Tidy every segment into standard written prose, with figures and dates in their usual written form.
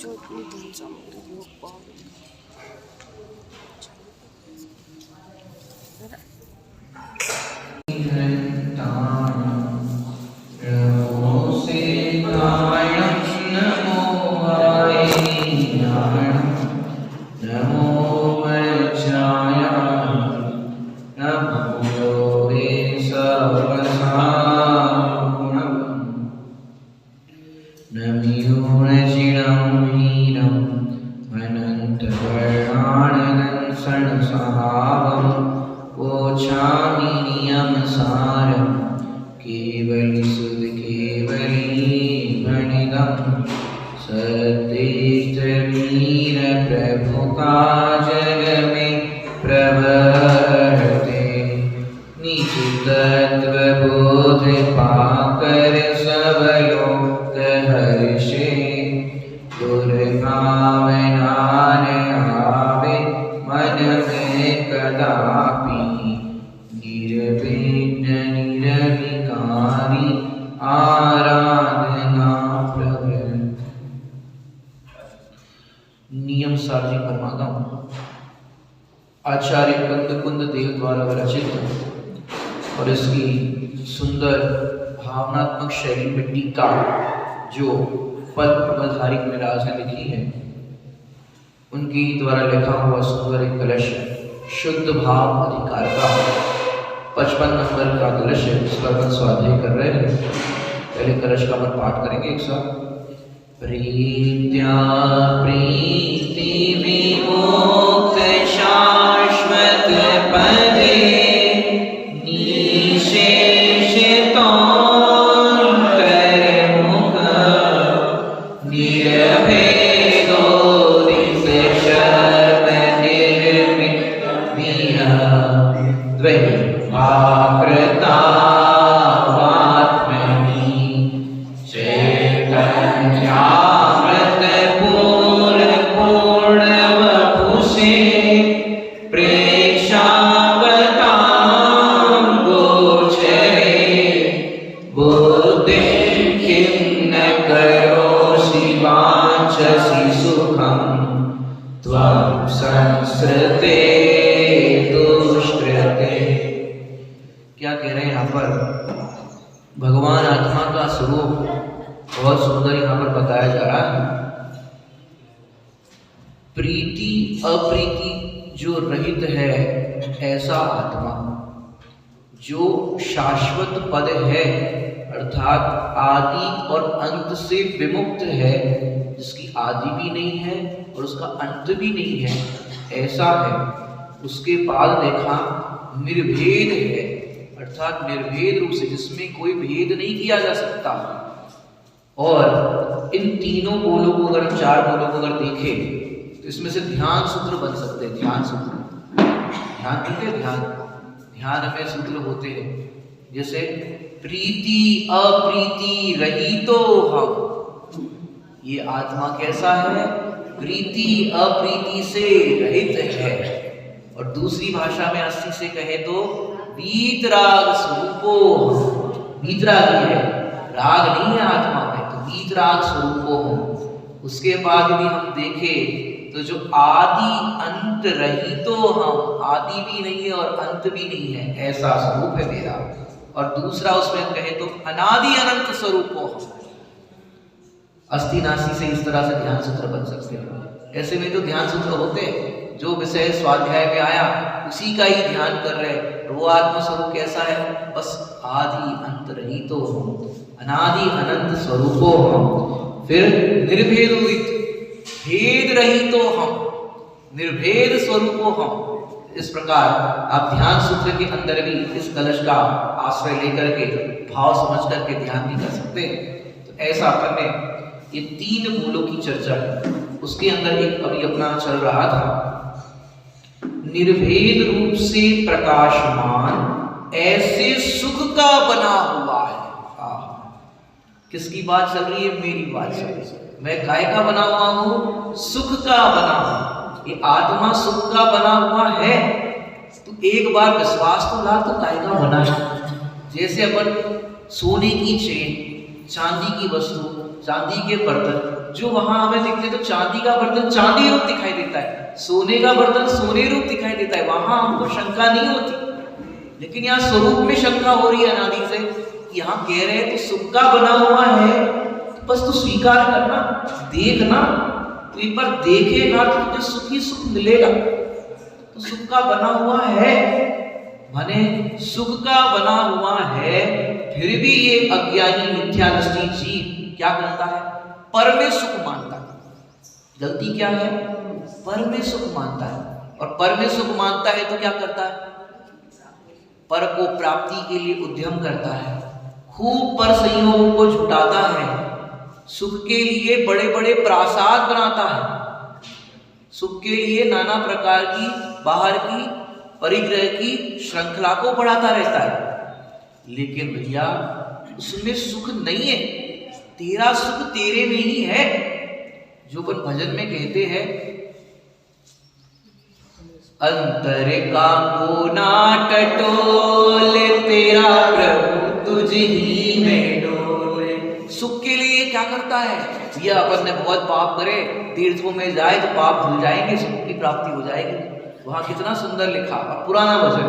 जो अपनी धन सामग्री योग पावे नियम सार्वजिक परमागम आचार्य कंदकुंद देव द्वारा विरचित और इसकी सुंदर भावनात्मक शैली में टीका जो पल्प प्रबलधारी महाराज ने लिखी है, उनकी द्वारा लिखा हुआ सुंदर एक कलश शुद्ध भाव अधिकार का 55 नंबर का कलश है। इस पर अपन स्वाध्याय कर रहे हैं। पहले कलश का अपन पाठ करेंगे एक साथ। प्रीत्या प्रीति विमुक्त शाश्वत पदे निशेष मुख निर्भेदोदित शब्द निर्मित द्वैवाकृता क्या कह रहे हैं यहाँ पर? भगवान आत्मा का स्वरूप बहुत सुंदर यहाँ पर बताया जा रहा है। प्रीति अप्रीति जो रहित है ऐसा आत्मा, जो शाश्वत पद है अर्थात आदि और अंत से विमुक्त है, जिसकी आदि भी नहीं है और उसका अंत भी नहीं है, ऐसा है। उसके बाद देखा निर्भेद है अर्थात निर्भेद रूप से, जिसमें कोई भेद नहीं किया जा सकता। और इन तीनों बोलों को अगर 4 बोलों को अगर देखें तो इसमें से ध्यान सूत्र बन सकते हैं। ध्यान सूत्र, ध्यान करते हैं, ध्यान में सूत्र होते हैं। जैसे प्रीति अप्रीति रहितो हम, ये आत्मा कैसा है? प्रीति अप्रीति से रहित है। और दूसरी भाषा में 80 से कहे तो वीतराग स्वरूपो, वीतराग है, राग नहीं है आत्मा में, तो वीतराग स्वरूपो हो। उसके बाद भी हम देखें तो जो आदि अंत रहितो हम, आदि भी नहीं है और अंत भी नहीं है, ऐसा स्वरूप है मेरा। और दूसरा उसमें कहे तो अनादि अनंत स्वरूपो हम। अस्थि नासी से इस तरह से ध्यान सूत्र बन सकते हैं। ऐसे में तो ध्यान सूत्र होते हैं, जो विषय स्वाध्याय में आया उसी का ही ध्यान कर रहे। वो आत्म स्वरूप कैसा है? बस आदि अंत रहितो हम, अनादि अनंत स्वरूपो हम। फिर निर्भेदोदित, भेद रहितो हम, निर्भेद स्वरूपो हम। इस प्रकार आप ध्यान सूत्र के अंदर भी इस कलश का आश्रय लेकर के भाव समझ करके ध्यान भी कर सकते हैं। तो ऐसा अपन ने ये 3 बोलों की चर्चा, उसके अंदर एक अभी अपना चल रहा था निर्भेद रूप से प्रकाशमान ऐसे सुख का बना हुआ है। किसकी बात चल रही है? मेरी बात चल रही है। मैं काय का बना हुआ हूं? सुख का बना हुआ। ये आत्मा सुख का बना हुआ है। तो एक बार विश्वास तो ला, तो काय का बना है? जैसे अपन सोने की चेन, चांदी की वस्तु, चांदी के बर्तन, जो वहां हमें दिखते तो चांदी का बर्तन चांदी रूप दिखाई देता है, सोने का बर्तन सोने रूप दिखाई देता है, वहां हमको शंका नहीं होती। लेकिन यहाँ स्वरूप में शंका हो रही है अनादि से। यहाँ कह रहे हैं तो सुख का बना हुआ है, बस तू स्वीकार करना, देखना, तू एक बार देखेगा तो तुझे सुख ही सुख मिलेगा। तो सुख का बना हुआ है, माने सुख का बना हुआ है, फिर भी ये अज्ञानी मिथ्या दृष्टि जीव क्या करता है? पर में सुख मानता है। गलती क्या है? पर में सुख मानता है। और पर में सुख मानता है तो क्या करता है? पर को प्राप्ति के लिए उद्यम करता है, खूब पर संयोगों को जुटाता है, सुख के लिए बड़े बड़े प्रासाद बनाता है, सुख के लिए नाना प्रकार की बाहर की परिग्रह की श्रृंखला को बढ़ाता रहता है। लेकिन भैया उसमें सुख नहीं है, तेरा सुख तेरे में ही है। जो अपन भजन में कहते हैं, अंतर का कोना टटोले तेरा प्रभु तुझ ही में डोले। सुख के लिए क्या करता है? यह अपन ने बहुत पाप करे, तीर्थों में जाए तो पाप धुल जाएंगे, सुख की प्राप्ति हो जाएगी। वहां कितना सुंदर लिखा, और पुराना भजन,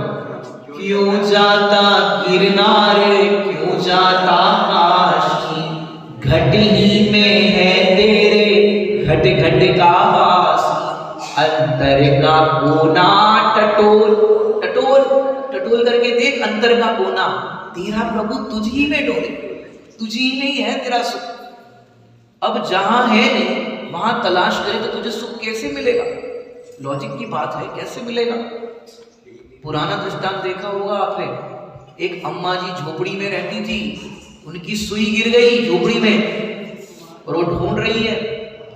क्यों जाता गिरनार क्यों जाता काशी, घट ही में है तेरे घट घट का वासी, अंतर का कोना टटोल, टटोल टटोल करके देख, अंतर का कोना तेरा प्रभु तुझ ही में डोले, तुझ ही में ही है तेरा सुख। अब जहां है नहीं वहां तलाश करे तो तुझे सुख कैसे मिलेगा? लॉजिक की बात है, कैसे मिलेगा? पुराना दृष्टांत देखा होगा आपने, एक अम्मा जी झोपड़ी में रहती थी, उनकी सुई गिर गई झोपड़ी में और वो ढूंढ रही है।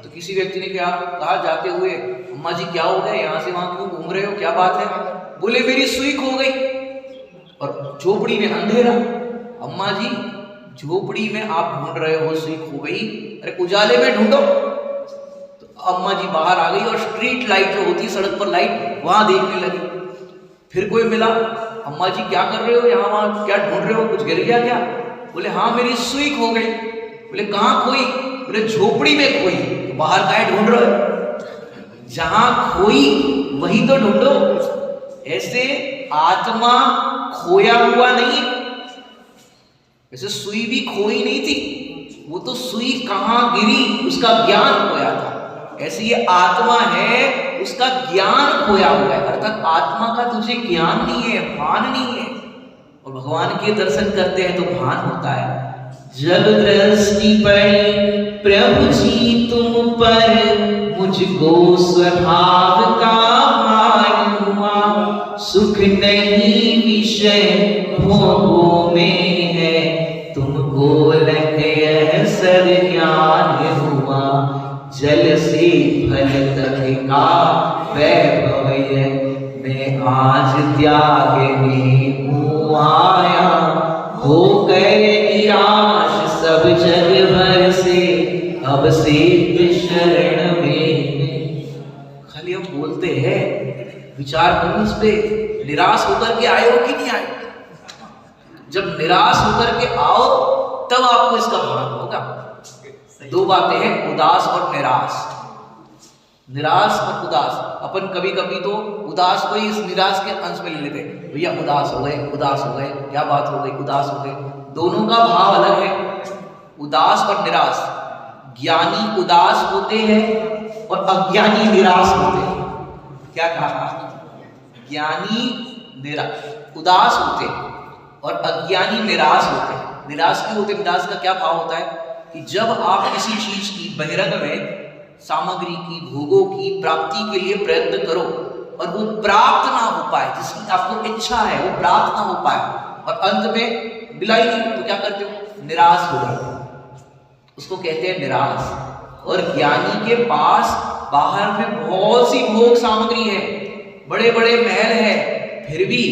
तो किसी व्यक्ति ने कहा जाते हुए, अम्मा जी क्या हो गया, यहाँ से वहां क्यों घूम रहे हो, क्या बात है? बोले मेरी सुई खो गई और झोपड़ी में अंधेरा। अम्मा जी झोपड़ी में आप ढूंढ रहे हो, सुई खो गई, अरे उजाले में ढूंढो। तो अम्मा जी बाहर आ गई और स्ट्रीट लाइट जो होती है, सड़क पर लाइट, वहां देखने लगी। फिर कोई मिला, अम्मा जी क्या कर रहे हो यहाँ वहां, क्या ढूंढ रहे हो, कुछ गिर गया क्या? बोले हाँ मेरी सुई खो गई। बोले कहाँ खोई? बोले झोपड़ी में खोई। तो बाहर काहे ढूंढ रहे हो? जहां खोई वही तो ढूंढो। ऐसे आत्मा खोया हुआ नहीं है, वैसे सुई भी खोई नहीं थी, वो तो सुई कहां गिरी उसका ज्ञान खोया था। ऐसे ये आत्मा है, उसका ज्ञान खोया हुआ है, अर्थात आत्मा का तुझे ज्ञान नहीं है, भान नहीं है। और भगवान के दर्शन करते हैं तो भान होता है। जब दृष्टि पड़ी प्रभु जी तुम पर, मुझको स्वभाव का भान हुआ, सुख नहीं विषय भोगों में है, तुमको लग यह सद ज्ञान हुआ, जल से फल तक का वैभव मैं आज त्यागने हूँ आया, हो गए निराश सब जग भर से, अब से शरण में। खाली हम बोलते हैं, विचार करो इस पे, निराश होकर के आए हो कि नहीं आए? जब निराश होकर के आओ तब आपको इसका भान होगा। दो बातें हैं, उदास और निराश। निराश और उदास, अपन कभी कभी तो उदास को ही इस निराश के अंश में ले लेते, भैया उदास हो गए, उदास हो गए, क्या बात हो गई, उदास हो गए। दोनों का भाव अलग है, उदास और निराश। ज्ञानी उदास होते हैं और अज्ञानी निराश होते हैं। क्या कहा? ज्ञानी उदास होते हैं और अज्ञानी निराश होते हैं। निराश क्यों होते? निराश का क्या भाव होता है कि जब आप किसी चीज की बहिरंग में सामग्री की, भोगों की प्राप्ति के लिए प्रयत्न करो और वो प्राप्त ना हो पाए, जिसकी आपको इच्छा है वो प्राप्त ना हो पाए और अंत में मिला ही नहीं, तो क्या करते हो? निराश हो जाते हो। उसको कहते हैं निराश। और ज्ञानी के पास बाहर में बहुत सी भोग सामग्री है, बड़े बड़े महल है, फिर भी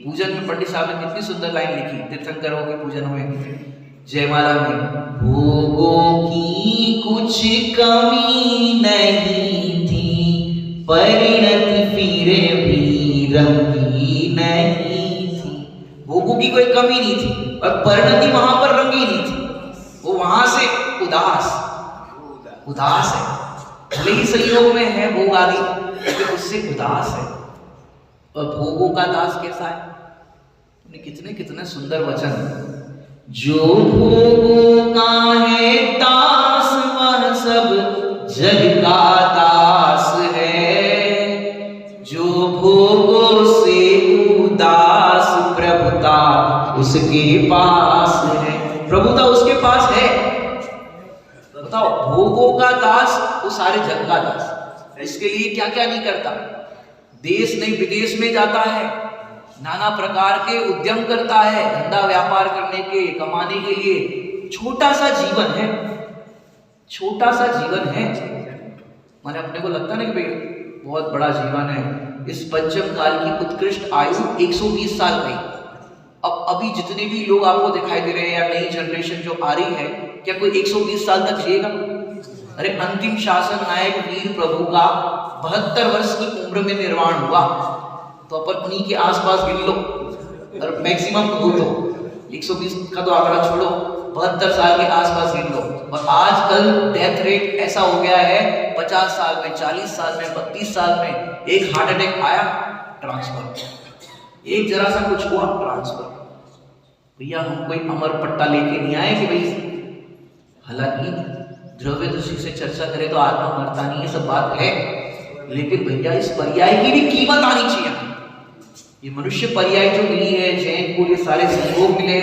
पूजन में पंडित साहब ने कितनी सुंदर लाइन लिखी तीर्थंकरों के पूजन में, जयमाला में, भोगों की कुछ कमी नहीं थी, परिणति फिर भी रंगी नहीं थी। भोगों की कोई कमी नहीं थी और परिणति वहां पर रंगी नहीं थी, वो वहां से उदास। उदास है, भले ही संयोग में है भोग आदि, लेकिन उससे उदास है। और भोगों का दास कैसा है? कितने कितने सुंदर वचन। जो भोगों का है दास वह सब जग का दास है, जो भोगों से उदास प्रभुता उसके पास है। प्रभुता उसके पास है। बताओ, भोगों का दास वो सारे जग का दास, इसके लिए क्या क्या नहीं करता, देश नहीं विदेश में जाता है, नाना प्रकार के उद्यम करता है, धंधा व्यापार करने के, कमाने के लिए। छोटा सा जीवन है, छोटा सा जीवन है। माने अपने को लगता नहीं कि भाई बहुत बड़ा जीवन है। इस पंचम काल की उत्कृष्ट आयु 120 साल गई। अब अभी जितने भी लोग आपको दिखाई दे रहे हैं या नई जनरेशन जो आ रही है, क्या कोई 120 साल तक जिएगा? अरे अंतिम शासन नायक वीर प्रभु का 72 वर्ष की उम्र में निर्वाण हुआ, तो अपन उन्हीं के आसपास गिन लो, और मैक्सिमम हो तो 120 का तो आंकड़ा छोड़ो, 72 साल के आसपास गिन लो। और आजकल डेथ रेट ऐसा हो गया है, 50 साल में, 40 साल में, 32 साल में एक हार्ट अटैक आया, ट्रांसफर, एक जरा सा कुछ हुआ, ट्रांसफर। भैया हम कोई अमर पट्टा लेके नहीं आए कि भाई, हालांकि द्रव्य दृष्टि से चर्चा करें तो आत्मा मरता नहीं, ये सब बात है, लेकिन भैया इस पर्याय की भी कीमत आनी चाहिए। ये मनुष्य पर्याय जो मिली है, जैन को ये सारे संयोग मिले,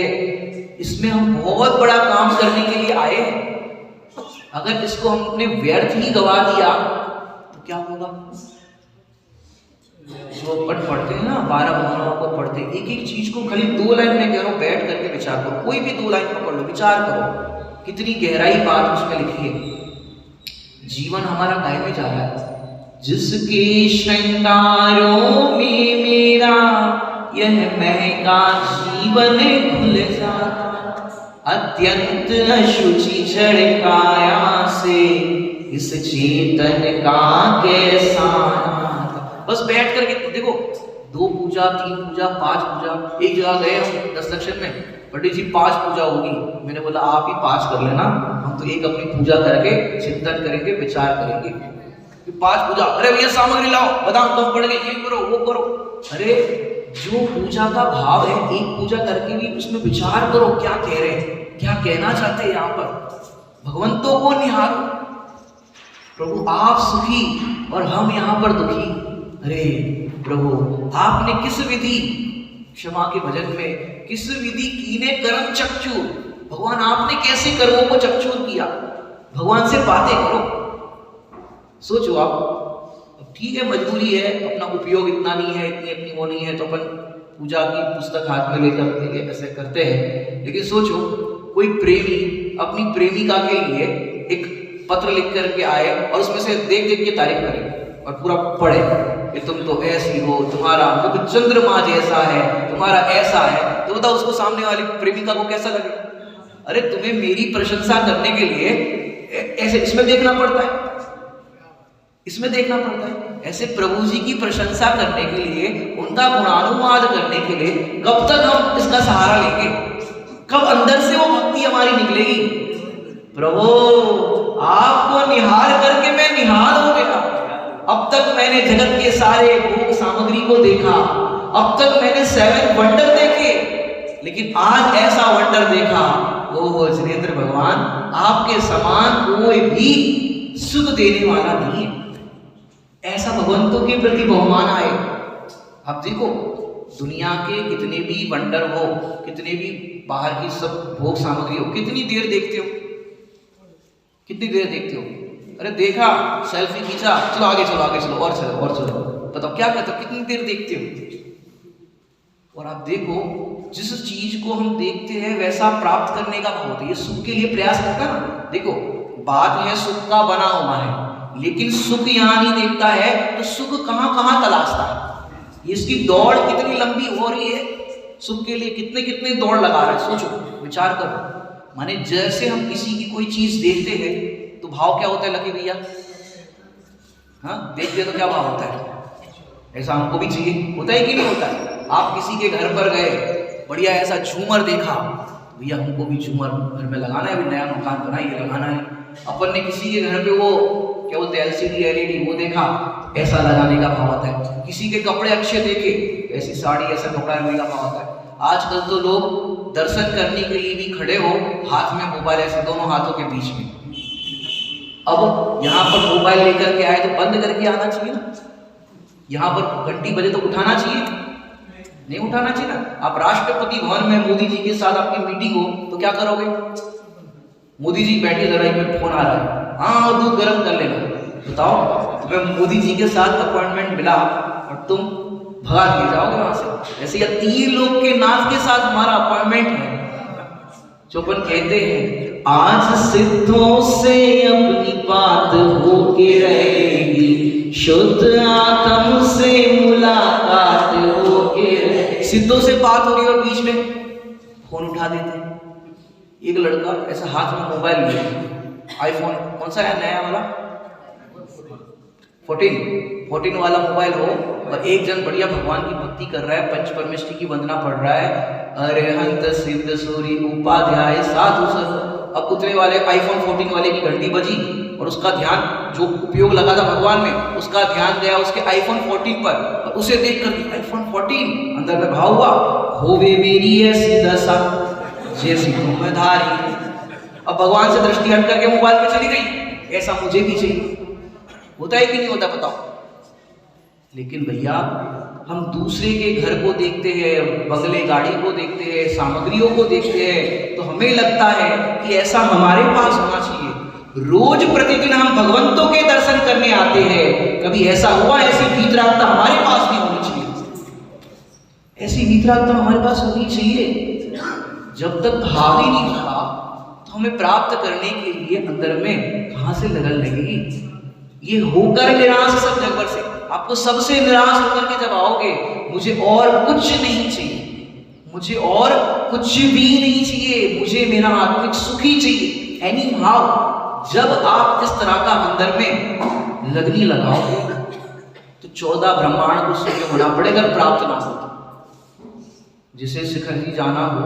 इसमें हम बहुत बड़ा काम करने के लिए आए हैं। अगर इसको हमने व्यर्थ ही गवा दिया तो क्या होगा? जो अपन पढ़ते हैं ना, 12 भावनाओं को पढ़ते, एक एक चीज को खाली 2 लाइन में कह रहा हूं, बैठ करके विचार करो, कोई भी 2 लाइन पकड़ लो, विचार करो कितनी गहराई बात उसमें लिखी है। जीवन हमारा गाय में जा रहा है। जिसके श्रृंगारों में मेरा यह महका जीवन खुल जाता, अत्यंत अशुचि जड़ काया से इस चेतन का कैसा। बस बैठ करके देखो, 2 पूजा, 3 पूजा, 5 पूजा, एक जगह गए हम 10 लक्षण में, पंडित जी 5 पूजा होगी। मैंने बोला आप ही 5 कर लेना, हम तो एक अपनी पूजा करके चिंतन करेंगे, विचार करेंगे। 5 पूजा, अरे भैया सामग्री लाओ, बादाम तुम पड़ गए, ये करो वो करो। अरे जो पूजा का भाव है, एक पूजा करके भी उसमें विचार करो, क्या कह रहे हैं, क्या कहना चाहते हैं। यहाँ पर भगवंतों को निहारो, प्रभु आप सुखी और हम यहाँ पर दुखी। अरे प्रभु आपने किस विधि, क्षमा के भजन में किस विधि कीने कर्म चक्षुर, भगवान आपने कैसे कर्मों को चक्षुर किया। भगवान से बातें करो, सोचो आप। ठीक है मजबूरी है, अपना उपयोग इतना नहीं है, इतनी अपनी वो नहीं है, तो अपन पूजा की पुस्तक हाथ में लेकर ऐसे करते हैं। लेकिन सोचो कोई प्रेमी अपनी प्रेमिका के लिए एक पत्र लिख करके आए और उसमें से देख देख के तारीफ करे और पूरा पढ़े कि तुम तो ऐसी हो, तुम्हारा मुख चंद्रमा जैसा है, तुम्हारा ऐसा है, तो बताओ उसको सामने वाली प्रेमिका को कैसा लगेगा? अरे तुम्हें मेरी प्रशंसा करने के लिए ऐसे इसमें देखना पड़ता है, इसमें देखना पड़ता है। ऐसे प्रभु जी की प्रशंसा करने के लिए, उनका गुणानुवाद करने के लिए कब तक हम इसका सहारा लेंगे? कब अंदर से वो भक्ति हमारी निकलेगी? प्रभु आपको निहार करके मैं निहाल हो गया। अब तक मैंने जगत के सारे भोग सामग्री को देखा, अब तक मैंने 7 वंडर देखे, लेकिन आज ऐसा वंडर देखा, वो जिनेंद्र भगवान आपके समान कोई भी सुख देने वाला नहीं है। ऐसा भगवंतों के प्रति बहुमान आए। अब देखो दुनिया के कितने भी वंडर हो, कितने भी बाहर की सब भोग सामग्री हो, कितनी देर देखते हो, कितनी देर देखते हो? अरे देखा, सेल्फी खींचा, चलो आगे चलो आगे चलो और चलो और चलो, बताओ क्या कहते हो, कितनी देर देखते हो? और आप देखो जिस चीज को हम देखते हैं वैसा प्राप्त करने का भाव होता है, ये सुख के लिए प्रयास करता है ना। देखो बात है सुख का बना हुआ है, लेकिन सुख यहाँ नहीं देखता है तो सुख कहां कहां तलाशता है। इसकी दौड़ कितनी लंबी हो रही है, सुख के लिए कितने कितने दौड़ लगा रहा है। सोचो, विचार करो। माने जैसे हम किसी की कोई चीज देखते हैं तो भाव क्या होता है लकी भैया? हाँ, देखते तो क्या भाव होता है? ऐसा हमको भी चाहिए, होता है कि नहीं होता है? आप किसी के घर पर गए, बढ़िया ऐसा झूमर देखा, भैया हमको भी झूमर घर में लगाना है, अभी नया मकान बना, ये लगाना है। अपन ने किसी के घर पे वो क्या बोलते हैं LCD LED वो देखा, ऐसा लगाने का भाव आता है। किसी के कपड़े अच्छे देखे, ऐसी साड़ी ऐसा कपड़ा लेने का भाव आता है। आजकल तो लोग दर्शन करने के लिए भी खड़े हो, हाथ में मोबाइल ऐसे दोनों हाथों के बीच में। अब यहाँ पर मोबाइल लेकर के आए तो बंद करके आना चाहिए ना, यहाँ पर घंटी बजे तो उठाना चाहिए, नहीं उठाना चाहिए ना। आप राष्ट्रपति भवन में मोदी जी के साथ आपकी मीटिंग हो तो क्या करोगे? मोदी जी बैठे, जरा एक मिनट फोन आ रहा है, हाँ दूध गर्म कर लेना। बताओ, तुम्हें मोदी जी के साथ अपॉइंटमेंट मिला और तुम भगा दिए जाओगे वहां से। ऐसे या 3 लोग के नाथ के साथ हमारा अपॉइंटमेंट है। जो अपन कहते हैं आज सिद्धों से अपनी बात होके रहेगी, शुद्ध आत्म से मुलाकात होके रहेगी। सिद्धों से बात हो रही है और बीच में फोन उठा देते हैं। एक लड़का ऐसा हाथ में मोबाइल लिया, आईफोन कौन सा है नया वाला 14 वाला मोबाइल हो, और एक जन बढ़िया भगवान की भक्ति कर रहा है, पंच परमेष्ठी की वंदना पढ़ रहा है, अरिहंत सिद्ध सूरी उपाध्याय साधु सर। अब उतने वाले आईफोन 14 वाले की घंटी बजी और उसका ध्यान जो उपयोग लगा था भगवान में, उसका ध्यान गया उसके आईफोन 14 पर, और उसे देख कर आईफोन 14 अंदर में भाव हुआ, होवे मेरी ऐसी दशा जैसी तुम्हें धारी। अब भगवान से दृष्टि हट करके मोबाइल पे चली गई, ऐसा मुझे भी चाहिए। होता है कि नहीं होता बताओ? लेकिन भैया हम दूसरे के घर को देखते हैं, बंगले गाड़ी को देखते हैं, सामग्रियों को देखते हैं, तो हमें लगता है कि ऐसा हमारे पास होना चाहिए। रोज प्रतिदिन हम भगवंतों के दर्शन करने आते हैं, कभी ऐसा हुआ ऐसी वीतरागता हमारे पास भी होनी चाहिए। ऐसी वीतरागता हमारे पास होनी चाहिए। जब तक भाव ही नहीं होगा तो हमें प्राप्त करने के लिए अंदर में कहां से लगन लगेगी? ये होकर निराश सब जगह से, आपको सबसे निराश होकर के जब आओगे, मुझे और कुछ नहीं चाहिए, मुझे और कुछ भी नहीं चाहिए, मुझे मेरा आत्मिक सुख ही चाहिए। एनी हाउ जब आप इस तरह का अंदर में लगनी लगाओगे तो 14 ब्रह्मांड को सूर्य होना पड़ेगा, प्राप्त ना हो। जिसे शिखर जी जाना हो,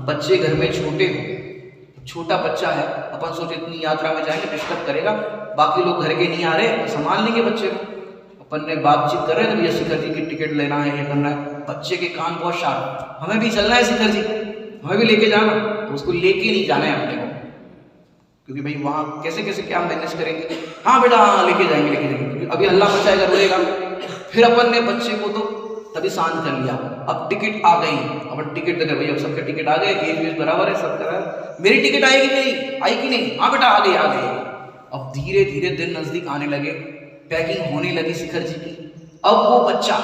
बच्चे घर में छोटे हो, छोटा बच्चा है, अपन सोचे इतनी यात्रा में जाएंगे डिस्टर्ब करेगा, बाकी लोग घर के नहीं आ रहे, संभाल लेंगे बच्चे को। अपन ने बातचीत कर रहे हैं तो भैया शिखर जी की टिकट लेना है, ये करना है, बच्चे के कान बहुत शार्प, हमें भी चलना है शिखर जी, हमें भी लेके जाना, तो उसको लेके नहीं जाना है अपने को, क्योंकि भाई वहां कैसे कैसे क्या मैनेज करेंगे। हाँ बेटा हाँ लेके जाएंगे, अभी हल्ला मचाएगा रोएगा। फिर अपन ने बच्चे को तो तभी शांत कर लिया। अब टिकट आ गई, अब टिकट देकर भैया सबके टिकट आ गए, एज बराबर है, सब करा है, मेरी टिकट आएगी नहीं, आई कि नहीं? हाँ बेटा आ गई आ गई। अब धीरे धीरे दिन नजदीक आने लगे, पैकिंग होने लगी शिखर जी की। अब वो बच्चा,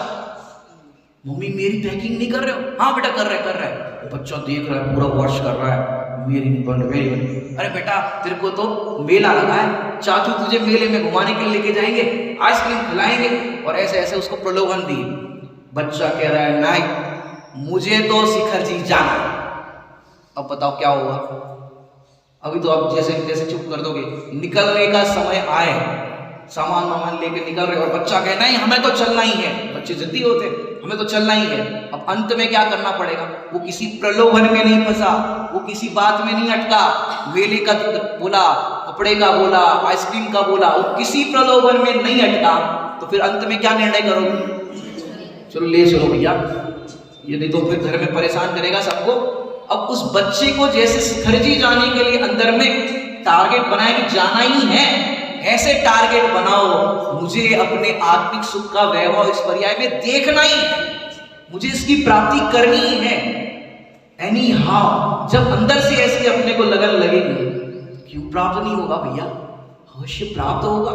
मम्मी मेरी पैकिंग नहीं कर रहे हो? हाँ बेटा कर रहा है। बच्चा देख रहा है, पूरा वॉश कर रहा है, मेरी बंद मेरी बंद। अरे बेटा तेरे को तो मेला लगा है, चाचू तुझे मेले में घुमाने के लिए लेके जाएंगे, आइसक्रीम खिलाएंगे, और ऐसे ऐसे उसको प्रलोभन दिए। बच्चा कह रहा है नहीं मुझे तो शिखर जी जाना है। अब बताओ क्या होगा? अभी तो आप जैसे जैसे चुप कर दोगे, निकलने का समय आए, सामान वामान लेके निकल रहे, और बच्चा कहे नहीं हमें तो चलना ही है। बच्चे जिद्दी होते, हमें तो चलना ही है। अब अंत में क्या करना पड़ेगा? वो किसी प्रलोभन में नहीं फंसा, वो किसी बात में नहीं अटका, मेले का बोला, कपड़े का बोला, आइसक्रीम का बोला, वो किसी प्रलोभन में नहीं अटका। तो फिर अंत में क्या निर्णय करोगे? चलो ले चलो भैया, ये नहीं तो फिर घर में परेशान करेगा सबको। अब उस बच्चे को जैसे शिखर जी जाने के लिए अंदर में टारगेट बनाया कि जाना ही है, ऐसे टारगेट बनाओ, मुझे अपने आत्मिक सुख का वैभव इस पर्याय में देखना ही है, मुझे इसकी प्राप्ति करनी ही है। एनी हाउ जब अंदर से ऐसी अपने को लगन लगेगी, क्यों प्राप्त नहीं होगा भैया? अवश्य प्राप्त होगा,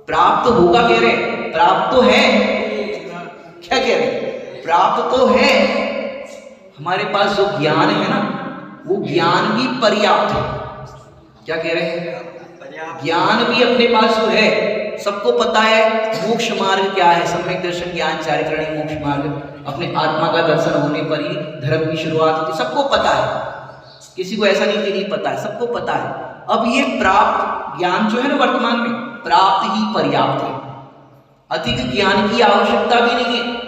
प्राप्त होगा कह रहे, प्राप्त तो है। क्या कह रहे? प्राप्त तो है। हमारे पास जो ज्ञान है ना, वो ज्ञान भी पर्याप्त है। क्या कह रहे हैं? ज्ञान भी अपने पास जो है, सबको पता है मोक्ष मार्ग क्या है, सम्यक दर्शन ज्ञान चारित्रणी मोक्ष मार्ग। अपने आत्मा का दर्शन होने पर ही धर्म की शुरुआत होती, सबको पता है, किसी को ऐसा नहीं कि नहीं पता है, सबको पता है। अब ये प्राप्त ज्ञान जो है ना वर्तमान में प्राप्त ही पर्याप्त है, अधिक ज्ञान की आवश्यकता भी नहीं है।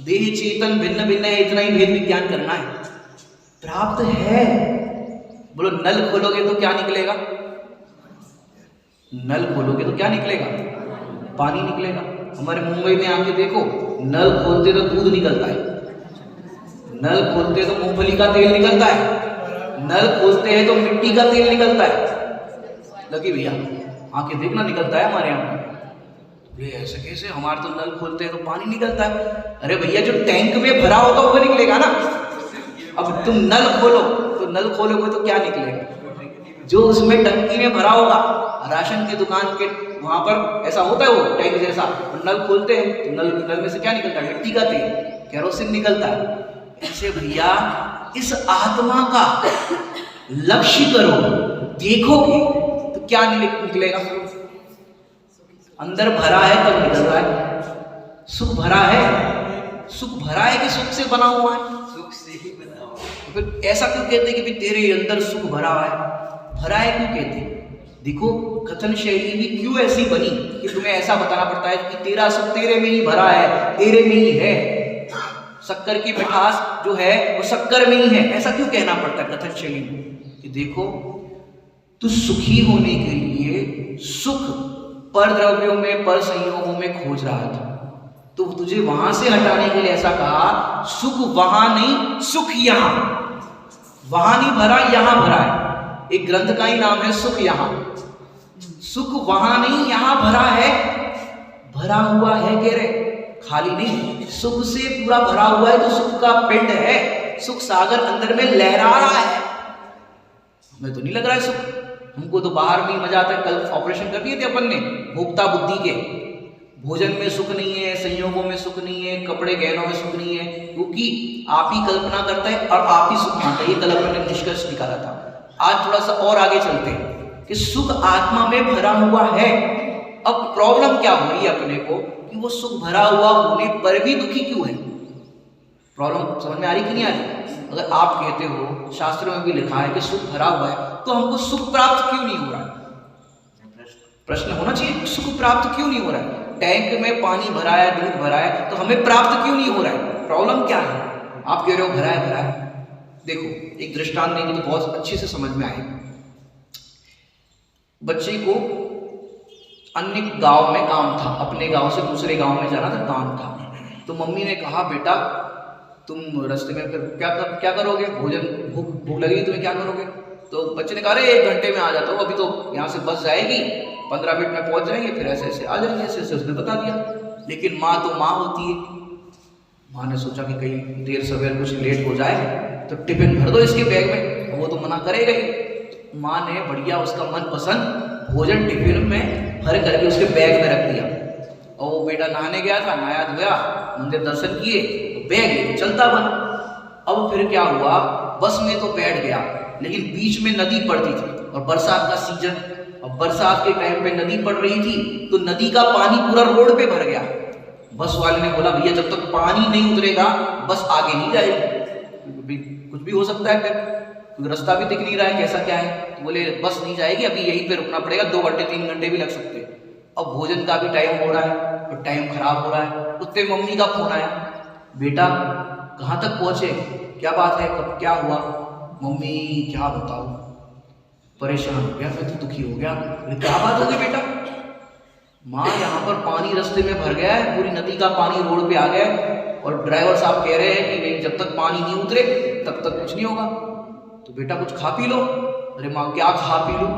देह चेतन भिन्न भिन्न है, इतना ही भेद विज्ञान करना है, प्राप्त है। बोलो नल खोलोगे तो क्या निकलेगा? नल खोलोगे तो क्या निकलेगा? पानी निकलेगा। हमारे मुंबई में आके देखो, नल खोलते तो दूध निकलता है, नल खोलते तो मूंगफली का तेल निकलता है, नल खोलते हैं तो मिट्टी का तेल निकलता है। लगी भैया आके देखना, निकलता है हमारे यहाँ। ये ऐसे कैसे? हमारे तो नल खोलते हैं तो पानी निकलता है। अरे भैया जो टैंक में भरा होगा वो निकलेगा ना। अब तुम नल खोलो तो नल खोलोगे तो क्या निकलेगा? जो उसमें टंकी में भरा होगा, राशन की दुकान के वहां पर ऐसा होता है वो टैंक जैसा, और नल खोलते हैं तो नल में से क्या निकलता है? मिट्टी का तेल, केरोसिन निकलता है। ऐसे भैया इस आत्मा का लक्ष्य करो, देखोगे तो क्या निकलेगा? अंदर भरा है तब निकल रहा है। सुख भरा है, सुख भरा है कि सुख से बना हुआ है? सुख से ही बना हुआ है। फिर ऐसा क्यों कहते कि तेरे अंदर सुख भरा है? भरा है क्यों कहते? देखो कथन शैली भी क्यों ऐसी बनी कि तुम्हें ऐसा बताना पड़ता है कि तेरा सुख तेरे में ही भरा है, तेरे में ही है। शक्कर की मिठास जो है वो शक्कर में ही है, ऐसा क्यों कहना पड़ता है कथन शैली में? कि देखो तू सुखी होने के लिए सुख पर द्रव्यों में, पर संयोगों में खोज रहा था, तो तुझे वहां से हटाने के लिए ऐसा कहा, सुख वहां नहीं, सुख यहां। वहां नहीं भरा, यहां भरा है। एक ग्रंथ का ही नाम है सुख यहां। सुख वहां नहीं, यहां भरा है। भरा हुआ है कह रहे, खाली नहीं, सुख से पूरा भरा हुआ है। तो सुख का पिंड है, सुख सागर अंदर में लहरा रहा है। हमें तो नहीं लग रहा है सुख, हमको तो बाहर में ही मजा आता है। कल ऑपरेशन कर दिए थे अपन ने भोक्ता बुद्धि के। भोजन में सुख नहीं है, संयोगों में सुख नहीं है, कपड़े गहनों में सुख नहीं है, क्योंकि आप ही कल्पना करता है और आप ही सुख मानता है। ये कल अपन ने निष्कर्ष निकाला था। आज थोड़ा सा और आगे चलते हैं कि सुख आत्मा में भरा हुआ है। अब प्रॉब्लम क्या हो रही है अपने को कि वो सुख भरा हुआ होने पर भी दुखी क्यों है? प्रॉब्लम समझ में आ रही कि नहीं आ रही? अगर आप कहते हो, शास्त्रों में भी लिखा है कि सुख भरा हुआ है, तो हमको सुख प्राप्त क्यों नहीं हो रहा है? प्रश्न होना चाहिए, सुख प्राप्त क्यों नहीं हो रहा है? टैंक में पानी भरा है, दूध भरा है, तो हमें प्राप्त क्यों नहीं हो रहा है? प्रॉब्लम क्या है? आप कह रहे हो भरा है, भरा है। देखो एक दृष्टांत देंगे तो बहुत अच्छे से समझ में आएगा। बच्चे को अन्य गांव में काम था, अपने गांव से दूसरे गांव में जाना था, काम था। तो मम्मी ने कहा बेटा तुम रास्ते में फिर क्या करोगे? भूख लगेगी तुम्हें, क्या करोगे? तो बच्चे ने कहा अरे 1 घंटे में आ जाता हूँ, अभी तो यहाँ से बस जाएगी, 15 मिनट में पहुंच जाएंगे, फिर ऐसे ऐसे आ जाएंगे। ऐसे ऐसे उसने बता दिया। लेकिन माँ तो माँ होती है। माँ ने सोचा कि कहीं देर सवेर कुछ लेट हो जाए तो टिफिन भर दो इसके बैग में, वो तो मना करेगा ही। तो माँ ने बढ़िया उसका मनपसंद भोजन टिफिन में भर करके उसके बैग में रख दिया। और वो बेटा नहाने गया था, नहाया धोया, मंदिर दर्शन किए, तो बैग लेके चलता बना। अब फिर क्या हुआ, बस में तो बैठ गया, लेकिन बीच में नदी पड़ती थी और बरसात का सीजन, और बरसात के टाइम पे नदी पड़ रही थी, तो नदी का पानी पूरा रोड पे भर गया। बस वाले ने बोला भैया जब तक पानी नहीं उतरेगा बस आगे नहीं जाएगी, कुछ भी हो सकता है, फिर क्योंकि रास्ता भी दिख नहीं रहा है कैसा क्या है। तो बोले बस नहीं जाएगी, अभी यहीं पे रुकना पड़ेगा, 2 घंटे 3 घंटे भी लग सकते हैं। अब भोजन का भी टाइम हो रहा है और टाइम खराब हो रहा है। उतने मम्मी का फोन आया, बेटा कहाँ तक पहुंचे, क्या बात है, कब क्या हुआ? मम्मी क्या बताऊं, परेशान हो गया, मैं तो दुखी हो गया। क्या बात हो गई बेटा? माँ यहाँ पर पानी रास्ते में भर गया है, पूरी नदी का पानी रोड पे आ गया है, और ड्राइवर साहब कह रहे हैं कि जब तक पानी नहीं उतरे तब तक कुछ नहीं होगा, तो बेटा कुछ खा पी लो। अरे माँ क्या खा पी लूं,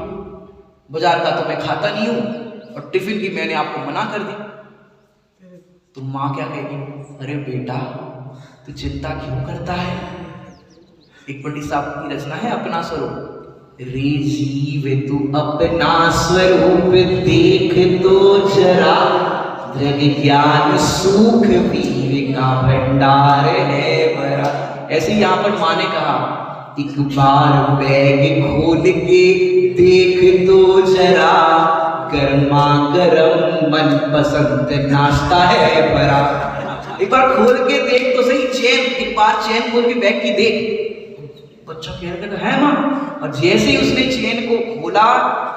बाजार का तो मैं खाता नहीं हूँ और टिफिन की मैंने आपको मना कर दी। तो माँ क्या कहेगी, अरे बेटा तू चिंता क्यों करता है? एक पंडित साहब की रचना है अपना स्वरूप, रे जीव तू अपना स्वरूप देख तो जरा, जग ज्ञान सुख वीर का भंडार है भरा। ऐसे यहाँ पर माँ ने कहा एक बार बैग खोल के देख तो जरा, गर्मा गर्म मन पसंद नाश्ता है भरा। एक बार खोल के देख तो सही, चैन, एक बार चैन खोल के बैग की देख। बच्चा कह रहा है माँ, और जैसे ही उसने चैन को खोला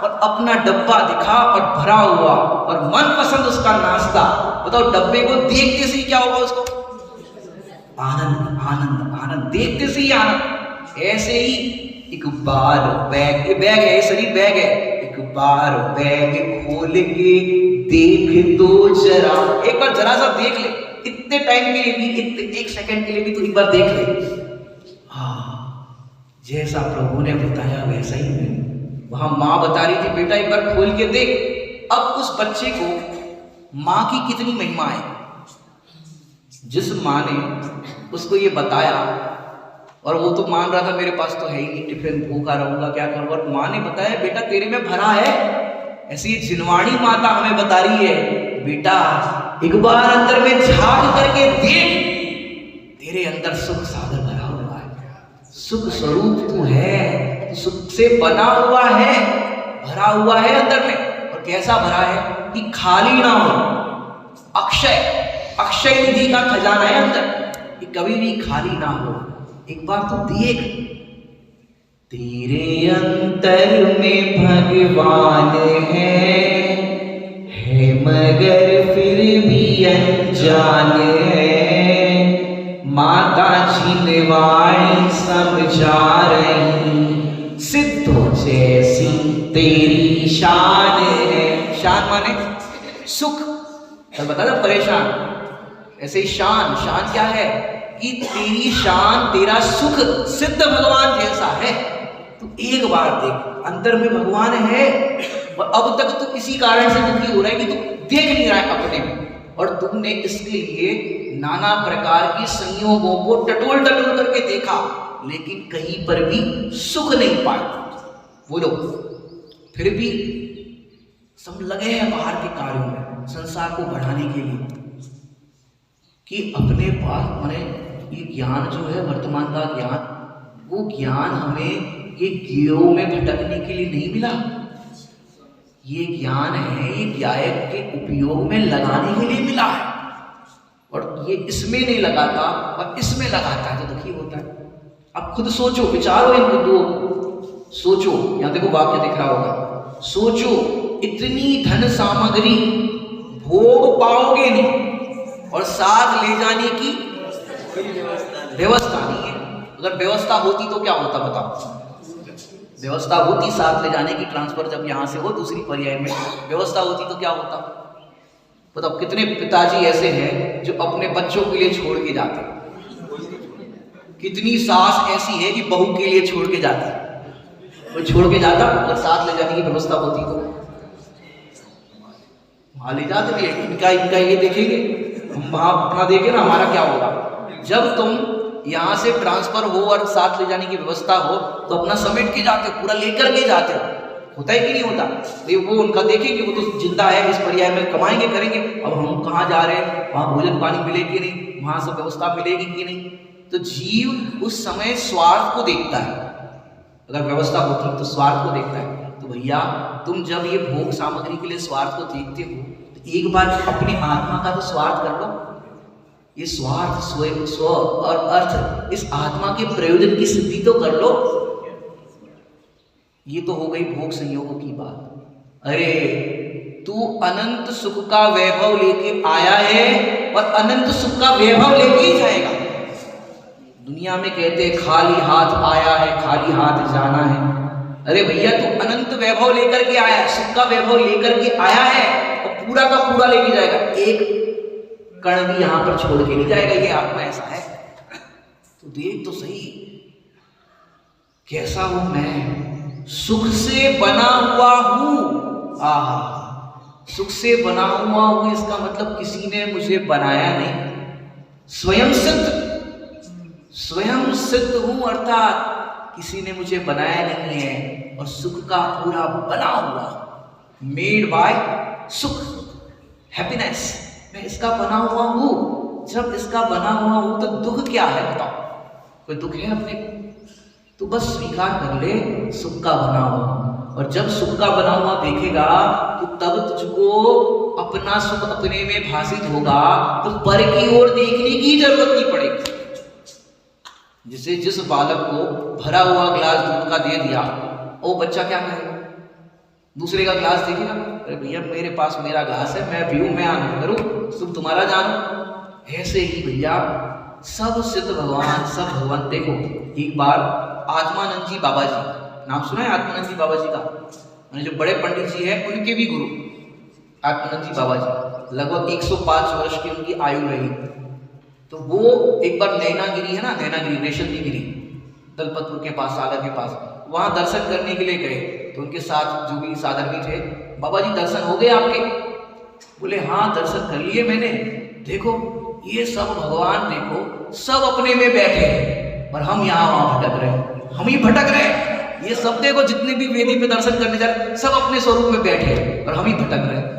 और अपना डब्बा दिखा और भरा हुआ और मनपसंद उसका नाश्ता, बताओ डब्बे को देखते से ही क्या होगा उसको? आनंद आनंद आनंद, देखते से ही आनंद। ऐसे ही एक बार बैग है, शरीर बैग है, एक एक बार बैग खोल के देख तो जरा, एक बार जरा सा देख ले, इतने टाइम के लिए भी, इतने 1 सेकंड के लिए भी तो एक बार देख ले। जैसा प्रभु ने बताया वैसा ही है। वहां माँ बता रही थी बेटा एक बार खोल के देख। अब उस बच्चे को माँ की कितनी महिमा है। जिस माँ ने उसको ये बताया और वो तो मान रहा था मेरे पास तो है ही नहीं, टिफिन भूखा रहूंगा क्या करूंगा, और माँ ने बताया बेटा तेरे में भरा है। ऐसी जिनवाणी माता हमें बता रही है बेटा एक बार अंदर में झांक करके देख, तेरे अंदर सुख सागर भरा हुआ है, सुख स्वरूप तू है, तू सुख से बना हुआ है, भरा हुआ है अंदर में। और कैसा भरा है कि खाली ना हो, अक्षय अक्षय निधि का खजाना है अंदर, कि कभी भी खाली ना हो। एक बार तो देख, तेरे अंतर में भगवान है मगर फिर भी अनजान है, माता छिंदवाड़ी समझा रही, सिद्धों जैसी तेरी शान है। शान माने सुख, तो बता दो परेशान, ऐसे ही शान, शान क्या है कि तेरी शान, तेरा सुख सिद्ध भगवान जैसा है। तू एक बार देख, अंदर में भगवान है और अब तक तू इसी कारण से दुखी हो रहा है कि तू देख नहीं रहा है अपने में, और तुमने इसके लिए नाना प्रकार की संयोगों को टटोल टटोल करके देखा, लेकिन कहीं पर भी सुख नहीं पाए। बोलो, फिर भी सब लगे हैं बाहर के कार्यों में, संसार को बढ़ाने के लिए, कि अपने पास माने ये ज्ञान जो है वर्तमान का ज्ञान, वो ज्ञान हमें ये गिरोह में भटकने के लिए नहीं मिला। ये ज्ञान है, ये गायक के उपयोग में लगाने के लिए मिला है, और ये इसमें नहीं लगाता और इसमें लगाता है तो दुखी होता है। अब खुद सोचो, विचारो इन मुद्दों को, सोचो। यहां देखो वाक्य दिख रहा होगा, सोचो इतनी धन सामग्री भोग पाओगे नहीं और साथ ले जाने की व्यवस्था नहीं है। अगर व्यवस्था होती तो क्या होता बताओ? व्यवस्था होती साथ ले जाने की, ट्रांसफर जब यहां से हो दूसरी पर्याय में व्यवस्था होती तो क्या होता बताओ? कितने पिताजी ऐसे हैं जो अपने बच्चों के लिए छोड़ के जाते हैं, कितनी सास ऐसी है कि बहू के लिए छोड़ के जाती है। कोई छोड़ के जाता अगर साथ ले जाने की व्यवस्था होती तो वहां ले जाते भी, इनका ये देखेंगे, वहां अपना देखे ना हमारा क्या होगा। जब तुम यहाँ से ट्रांसफर हो और साथ ले जाने की व्यवस्था हो तो अपना समेट के जाते हो, पूरा लेकर के जाते हो, होता है कि नहीं होता? तो वो उनका देखेंगे, वो तो जिंदा है, इस पर्याय में कमाएंगे करेंगे, अब हम कहाँ जा रहे हैं, वहाँ भोजन पानी मिले कि नहीं, वहाँ सब व्यवस्था मिलेगी कि नहीं। तो जीव उस समय स्वार्थ को देखता है, अगर व्यवस्था होती तो स्वार्थ को देखता है। तो भैया तुम जब ये भोग सामग्री के लिए स्वार्थ को देखते हो तो एक बार अपनी आत्मा का तो स्वार्थ कर लो। ये स्वार्थ स्व और अर्थ, इस आत्मा के प्रयोजन की सिद्धि तो कर लो। ये तो हो गई भोग संयोगों की बात। अरे तू अनंत सुख का वैभव लेके आया है और अनंत सुख का वैभव लेके ही जाएगा। दुनिया में कहते खाली हाथ आया है खाली हाथ जाना है। अरे भैया तू अनंत वैभव लेकर के आया है, सुख का वैभव लेकर के आया है और पूरा का पूरा लेके जाएगा, एक कण भी यहां पर छोड़ के नहीं जाएगा। ये आत्मा ऐसा है। तो देख तो सही कैसा हूं मैं, सुख से बना हुआ हूं। आहा, सुख से बना हुआ हूं इसका मतलब किसी ने मुझे बनाया नहीं, स्वयं सिद्ध हूं, अर्थात किसी ने मुझे बनाया नहीं है और सुख का पूरा बना हुआ, मेड बाय सुख, हैप्पीनेस, मैं इसका बना हुआ हूं। जब इसका बना हुआ हूं तो दुख क्या है बताओ? कोई दुख है अपने को? तो बस स्वीकार कर ले सुख का बना हुआ, और जब सुख का बना हुआ देखेगा तो तब तुझको अपना सुख अपने में भासित होगा, तो पर की ओर देखने की जरूरत नहीं पड़ेगी। जिसे जिस बालक को भरा हुआ ग्लास दूध का दे दिया, वो बच्चा क्या कहेगा? दूसरे का ग्लास देखेगा, अरे भैया मेरे पास मेरा ग्लास है, मैं पीऊं, मैं आनंद करूं, तुम तुम्हारा जानो। ऐसे ही भैया सब सिद्ध भगवान, सब भगवान। देखो एक बार आत्मानंद जी बाबा जी, नाम सुना है आत्मानंद जी बाबा जी का? जो बड़े पंडित जी हैं उनके भी गुरु आत्मानंद जी बाबा जी, लगभग 105 वर्ष की उनकी आयु रही। तो वो एक बार नैनागिरी है ना, नैनागिरी रेशमती गिरी दलपतपुर के पास, सागर के पास, वहां दर्शन करने के लिए गए। तो उनके साथ जो भी साधक भी थे, बाबा जी दर्शन हो गए आपके? बोले हाँ दर्शन कर लिए मैंने। देखो ये सब भगवान, देखो सब अपने में बैठे हैं और हम यहाँ वहां भटक रहे हैं, हम ही भटक रहे हैं। ये सब देखो जितने भी वेदी पे दर्शन करने जा रहे सब अपने स्वरूप में बैठे हैं और हम ही भटक रहे हैं।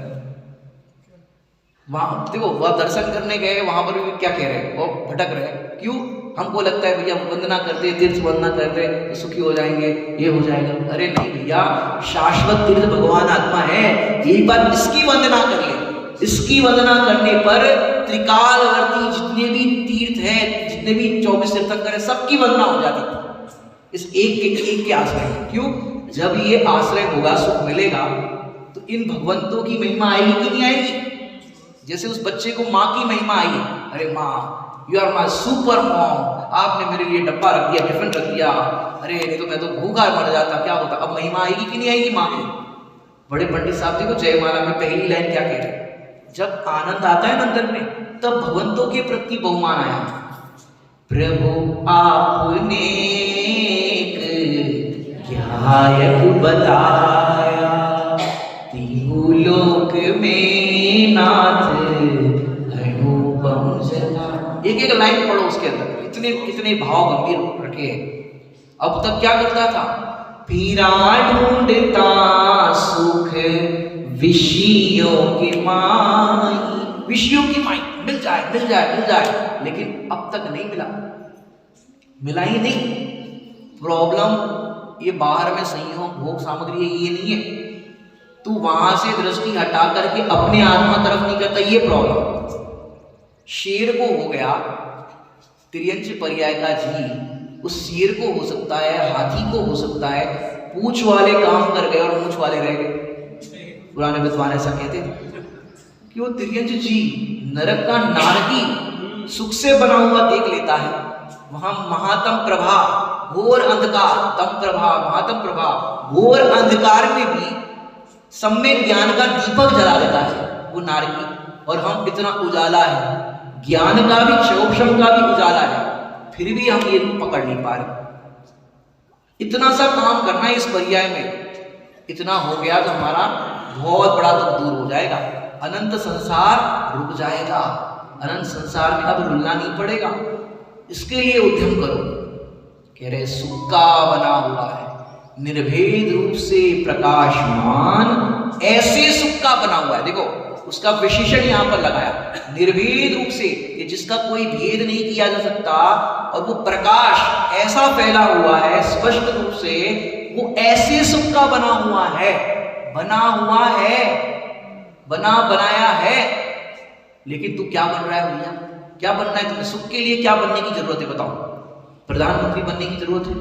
वहां देखो वह दर्शन करने गए, वहां पर भी क्या कह रहे हैं, वो भटक रहे हैं। क्यों? हमको लगता है भैया वंदना करते, तीर्थ वंदना करते तो सुखी हो जाएंगे, ये हो जाएगा। अरे नहीं भैया, शाश्वत तीर्थ भगवान आत्मा है, एक बार इसकी वंदना कर ले। इसकी वंदना करने पर त्रिकालवर्ती जितने भी तीर्थ हैं, जितने भी 24 तीर्थंकर हैं, सबकी वंदना हो जाती इस एक के आश्रय। क्यों? जब ये आश्रय होगा, सुख मिलेगा, तो इन भगवंतों की महिमा आएगी कि नहीं आएगी? जैसे उस बच्चे को माँ की महिमा आई, अरे माँ you are my super mom, आपने मेरे लिए डब्बा रख दिया, टिफिन रख दिया, अरे नहीं तो मैं तो भूखा मर जाता, क्या होता। अब महिमा आएगी कि नहीं आएगी माँ की? बड़े पंडित साहब देखो जयमाला में पहली लाइन क्या कह रहे, जब आनंद आता है ना अंदर में, तब भगवंतों के प्रति बहुमान आया। प्रभु आपने गायक बताया, तीनों लोक में नाथ अनुपम सदा। एक एक लाइन पढ़ो उसके अंदर, इतने कितने भाव गंभीर रखे हैं। अब तक क्या करता था? पीरा ढूंढता सुख विषयों की माई, विषयों की माई, मिल जाए मिल जाए मिल जाए, लेकिन अब तक नहीं मिला, मिला ही नहीं। प्रॉब्लम ये बाहर में संयोग भोग सामग्री है, ये नहीं है। तू वहां से दृष्टि हटा करके अपने आत्मा तरफ नहीं करता, ये प्रॉब्लम। शेर को हो गया तिर्यंच पर्याय का जी, उस शेर को हो सकता है, हाथी को हो सकता है, पूंछ वाले काम कर गए और मूंछ वाले रह गए। पुराने विद्वान ऐसा कहते थे कि वो तिर्यंच जी नरक का नारकी सुख से बना हुआ देख लेता है, वहां महातम प्रभा घोर अंधकार, तम प्रभा महातम प्रभा घोर अंधकार में भी सम्यक ज्ञान का दीपक जला देता है वो नारकी। और हम इतना उजाला है, ज्ञान का भी क्षोभम का भी उजाला है, फिर भी हम ये पकड़ नहीं पा रहे। इतना सा काम करना है इस पर्याय में, इतना हो गया तो हमारा बहुत बड़ा दुख दूर हो जाएगा, अनंत संसार रुक जाएगा, अनंत संसार में अब रुलना नहीं पड़ेगा। इसके लिए उद्यम करो। कह रहे सुख का बना हुआ है, निर्भेद रूप से प्रकाशमान, ऐसे सुख का बना हुआ है। देखो उसका विशेषण यहां पर लगाया, निर्भेद रूप से, कि जिसका कोई भेद नहीं किया जा सकता, और वो प्रकाश ऐसा फैला हुआ है स्पष्ट रूप से, वो ऐसे सुख का बना हुआ है, बना हुआ है, बना बनाया है। लेकिन तू क्या बन रहा है भैया? क्या बनना है तुम्हें? सुख के लिए क्या बनने की जरूरत है बताओ? प्रधानमंत्री बनने की जरूरत है?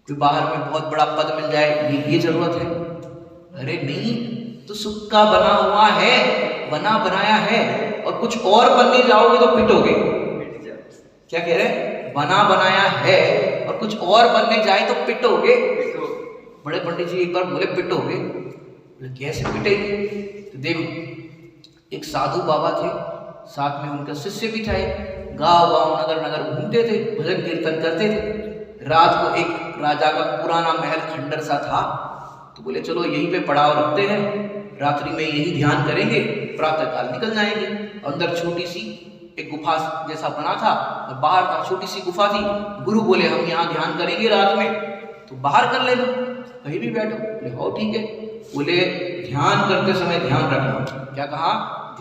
कोई बाहर में बहुत बड़ा पद मिल जाए, ये जरूरत है? अरे नहीं, तो सुख का बना हुआ है, बना बनाया है। और कुछ और बनने जाओगे तो पिटोगे। क्या कह रहे? बना बनाया है और कुछ और बनने जाए तो पिटोगे। बड़े पंडित जी एक बार बोले पिटोगे, कैसे पिटेंगे? तो देखो एक साधु बाबा थे, साथ में उनका शिष्य भी था, गांव गांव नगर नगर घूमते थे, भजन कीर्तन करते थे। रात को एक राजा का पुराना महल खंडर सा था, तो बोले चलो यहीं पे पड़ाव रखते हैं, रात्रि में यही ध्यान करेंगे, प्रातः काल निकल जाएंगे। अंदर छोटी सी एक गुफा जैसा बना था और बाहर का छोटी सी गुफा थी। गुरु बोले हम यहाँ ध्यान करेंगे रात में, तो बाहर कर लेना, कहीं भी बैठो। बोले हो ठीक है। बोले ध्यान करते समय ध्यान रखना। क्या कहा?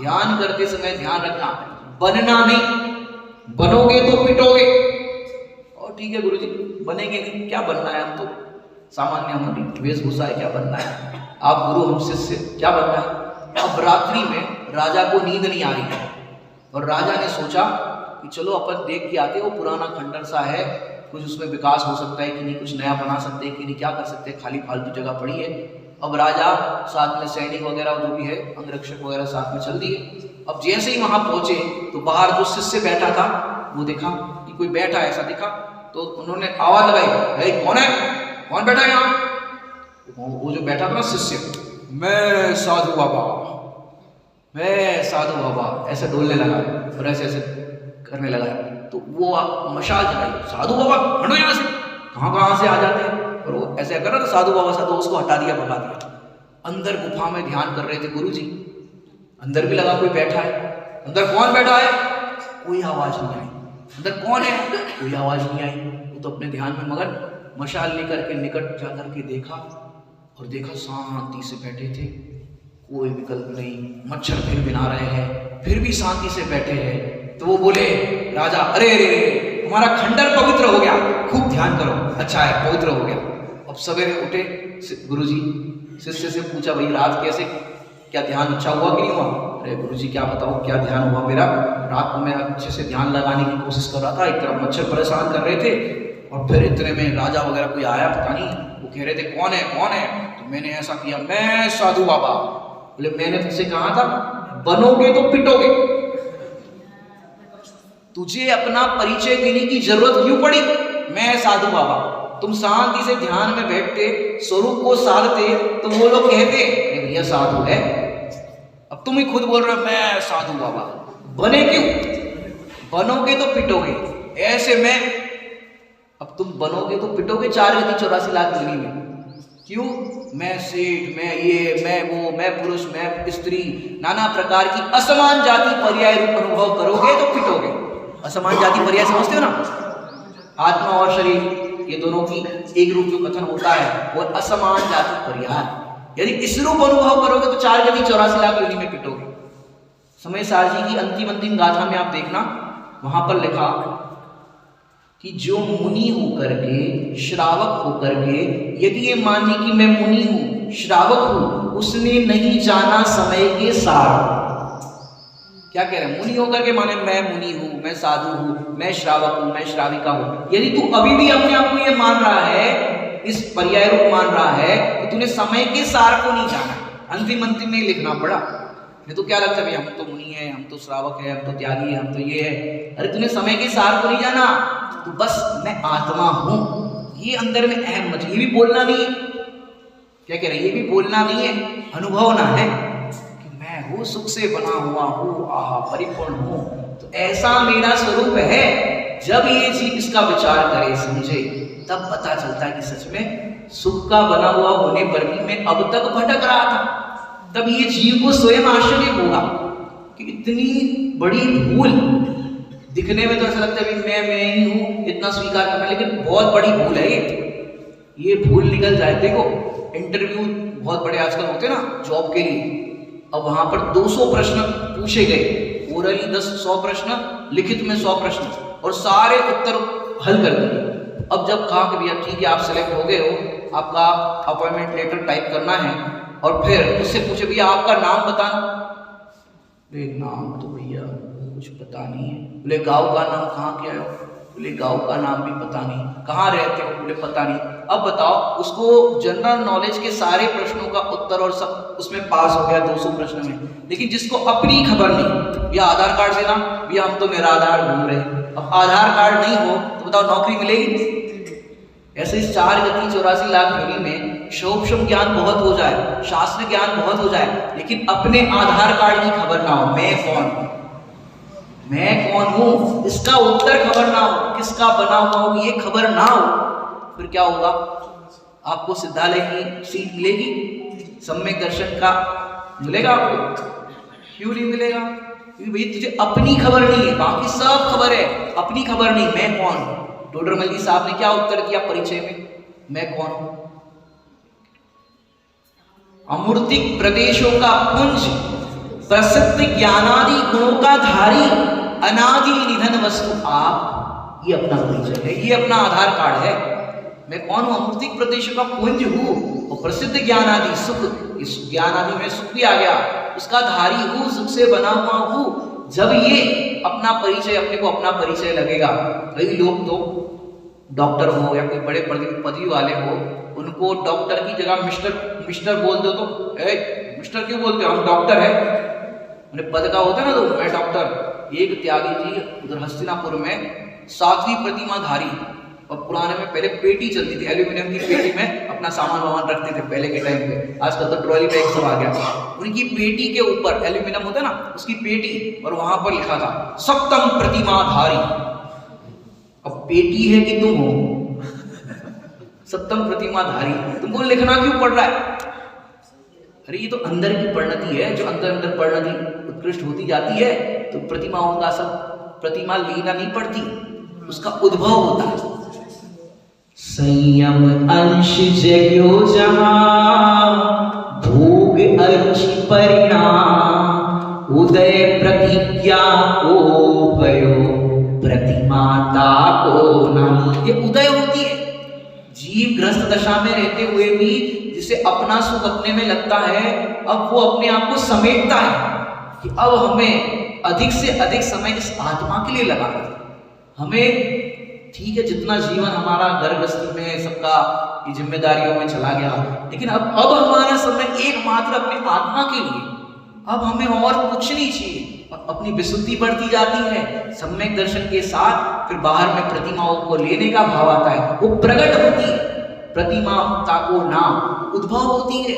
ध्यान करते समय ध्यान रखना, बनना नहीं, बनोगे तो पिटोगे। और ठीक है गुरुजी, बनेंगे नहीं, क्या बनना है? हम तो सामान्य हमारी वेशभूषा है, क्या बनना है? आप गुरु हम शिष्य, क्या बनना है? अब रात्रि में राजा को नींद नहीं आ रही है और राजा ने सोचा कि चलो अपन देख के आते, वो पुराना खंडर सा है, कुछ उसमें विकास हो सकता है कि नहीं, कुछ नया बना सकते हैं कि नहीं, क्या कर सकते हैं, खाली फालतू जगह पड़ी है। अब राजा साथ में सैनिक वगैरह जो भी है, अंगरक्षक वगैरह साथ में चल दिए। अब जैसे ही वहां पहुंचे तो बाहर जो शिष्य बैठा था वो देखा कि कोई बैठा, ऐसा दिखा, तो उन्होंने आवाज लगाई, कौन है, कौन बैठा है यहाँ? वो जो बैठा था ना शिष्य, मैं साधु बाबा, मैं साधु बाबा, ऐसे डोलने लगा और ऐसे ऐसे करने लगा। तो वो मशाल जलाई, साधु बाबा हटो यहाँ से, कहाँ से आ जाते हैं। और वो ऐसे कर रहा था साधु बाबा साधु, उसको हटा दिया, भगा दिया। अंदर गुफा में ध्यान कर रहे थे गुरु जी, अंदर भी लगा कोई बैठा है। अंदर कौन बैठा है? कोई आवाज नहीं आई। अंदर कौन है? कोई आवाज नहीं आई। वो तो अपने ध्यान में मगन, मशाल लेकर के निकट जाकर के देखा और देखा शांति से बैठे थे, कोई विकल्प नहीं, मच्छर फिर बिना रहे हैं, फिर भी शांति से बैठे हैं। तो वो बोले राजा, अरे अरे हमारा खंडर पवित्र हो गया, खूब ध्यान करो, अच्छा है पवित्र हो गया। अब सवेरे उठे गुरुजी, शिष्य से पूछा भाई रात कैसे, क्या ध्यान अच्छा हुआ कि नहीं हुआ? अरे गुरुजी क्या बताओ क्या ध्यान हुआ मेरा, रात को मैं अच्छे से ध्यान लगाने की कोशिश कर रहा था, एक तरफ मच्छर परेशान कर रहे थे और फिर इतने में राजा वगैरह कोई आया, पता नहीं, वो कह रहे थे कौन है कौन है, तो मैंने ऐसा किया, मैं साधु बाबा। बोले मैंने तुझसे कहा था बनोगे तो पिटोगे, तुझे अपना परिचय देने की जरूरत क्यों पड़ी? मैं साधु बाबा। तुम शांति से ध्यान में बैठते, स्वरूप को साधते, तो वो लोग कहते भैया साधु है। अब तुम ही खुद बोल रहे हो मैं साधु बाबा, बने क्यों? बनोगे तो पिटोगे, ऐसे में अब तुम बनोगे तो पिटोगे 4 गति 84 लाख योनि में, क्यों? मैं सेठ, मैं ये, मैं वो, मैं पुरुष, मैं स्त्री, नाना प्रकार की असमान जाति पर्याय रूप अनुभव करोगे तो पिटोगे। असमान जाति पर्याय समझते हो ना? आत्मा और शरीर ये दोनों की एक रूप जो कथन होता है वो असमान जाति पर्याय। यदि इस रूप अनुभव करोगे तो 4 गति 84 लाख योनि में पिटोगे। समय सार जी की अंतिम गाथा में आप देखना, वहां पर लिखा कि जो मुनि होकर के, श्रावक होकर के, यदि ये माने कि मैं मुनि हूं, श्रावक हूं, उसने नहीं जाना समय के सार। क्या कह रहे हैं? मुनि होकर के माने मैं मुनि हूं, मैं साधु हूं, मैं श्रावक हूं, मैं श्राविका हूं। यदि तू अभी भी अपने आप को ये मान रहा है, इस पर्याय रूप मान रहा है, तो तूने समय के सार को नहीं जाना। अंतिम में लिखना पड़ा। ये तो क्या लगता है हम तो मुनि है, हम तो श्रावक है, हम तो त्यागी है, हम तो ये है। अरे तूने समय के सार को नहीं जाना, तो बस मैं आत्मा हूं, ये अंदर में अहम मत, ये भी बोलना नहीं है। क्या कह रहे हैं? ये भी बोलना नहीं है, अनुभव ना है कि मैं हूं, सुख से बना हुआ हूं, आहा परिपूर्ण हूं, तो ऐसा मेरा स्वरूप है। जब ये जीव इसका विचार करे, समझे, तब पता चलता है कि सच में सुख का बना हुआ होने पर भी मैं अब तक भटक रहा था। तब ये जीव को स्वयं आश्चर्य होगा कि इतनी बड़ी भूल, दिखने में तो ऐसा लगता है मैं ही हूं, इतना स्वीकार करना, लेकिन बहुत बड़ी भूल है ये भूल निकल जाए। देखो इंटरव्यू बहुत बड़े आजकल होते हैं ना जॉब के लिए, अब वहां पर 200 प्रश्न पूछे गए, ओरली 100 प्रश्न, लिखित में 100 प्रश्न, और सारे उत्तर हल कर दिए। अब जब कहा कि भैया ठीक है आप सेलेक्ट हो गए हो, आपका अपॉइंटमेंट लेटर टाइप करना है, और फिर उससे पूछे भैया आपका नाम बताना। बोले नाम तो भैया कुछ पता नहीं है। बोले गांव का नाम कहाँ के आए हो? बोले गांव का नाम भी पता नहीं। कहाँ रहते हो? बोले पता नहीं। अब बताओ, उसको जनरल नॉलेज के सारे प्रश्नों का उत्तर और सब उसमें पास हो गया 200 प्रश्न में, लेकिन जिसको अपनी खबर नहीं, भैया आधार कार्ड देना, भैया हम तो निराधार घूम रहे हैं। अब आधार कार्ड नहीं हो तो बताओ नौकरी मिलेगी? ऐसे इस 4 गति 84 लाख योनि में शोभशम ज्ञान बहुत हो जाए, शास्त्र ज्ञान बहुत हो जाए, लेकिन अपने आधार कार्ड की खबर ना हो, मैं कौन हूं, मैं कौन हूं, इसका उत्तर खबर ना हो, किसका बना हुआ हूं ये खबर ना हो, फिर क्या होगा? आपको सिद्धालय की सीट मिलेगी, सम्यक दर्शन का मिलेगा आपको? क्यों नहीं मिलेगा? क्योंकि भाई तुझे अपनी खबर नहीं है, बाकी सब खबर है, अपनी खबर नहीं, मैं कौन हूं। डोडरमल जी साहब ने क्या उत्तर किया परिचय में? मैं कौन हूं? अमूर्तिक प्रदेशों का पुंज, प्रसिद्ध ज्ञानादि गुणों का धारी, अनादि निधन वस्तु आप, ये अपना परिचय है, ये अपना आधार कार्ड है। मैं कौन हूं? अमूर्तिक प्रदेशों का पुंज हूं, और प्रसिद्ध ज्ञानादि सुख, इस ज्ञानादि में सुख भी आ गया, उसका धारी हूं, सुख से बना हुआ हूं। जब ये अपना परिचय, अपने को अपना परिचय लगेगा, कई लोग तो डॉक्टर हो या कोई बड़े पदवी वाले हो, उनको डॉक्टर की जगह मिस्टर बोल दो तो मिस्टर क्यों बोलते हो, हम डॉक्टर है, उन्हें पद का होता है ना, तो मैं डॉक्टर। एक त्यागी जी उधर हस्तिनापुर में 7वीं प्रतिमा धारी, और पुराने में पहले पेटी चलती थी, एल्यूमिनियम की पेटी में अपना सामान वामान रखते थे पहले के टाइम पे। आजकल तो ट्रॉली बैग सब आ गया। उनकी पेटी के ऊपर एल्यूमिनियम होता है ना, उसकी पेटी, और वहां पर लिखा था सप्तम प्रतिमाधारी। अब पेटी है कि तुम हो सप्तम प्रतिमाधारी, तुमको लिखना क्यों पड़ रहा है? अरे ये तो अंदर की परिणति है, जो अंदर अंदर परिणति उत्कृष्ट होती जाती है तो प्रतिमाओं का सब प्रतिमा लेना नहीं पड़ती, उसका उद्भव होता है। संयम अंश जग्यो जहां भोग अंश परिणाम, उदय प्रतिज्ञा को भयो प्रतिमाता को नाम। ये उदय होती है जीव ग्रस्त दशा में रहते हुए भी, जिसे अपना सुख अपने में लगता है, अब वो अपने आप को समेटता है कि अब हमें अधिक से अधिक समय इस आत्मा के लिए लगाना है। हमें ठीक है जितना जीवन हमारा घर गृहस्थी में सबका ये जिम्मेदारियों में चला गया, लेकिन अब हमारा समय एकमात्र अपने आत्मा के लिए। अब हमें और कुछ नहीं चाहिए। अपनी विशुद्धि बढ़ती जाती है सम्यक दर्शन के साथ। फिर बाहर में प्रतिमाओं को लेने का भाव आता है, वो प्रकट होती है। प्रतिमाता को नाम उद्भव होती है।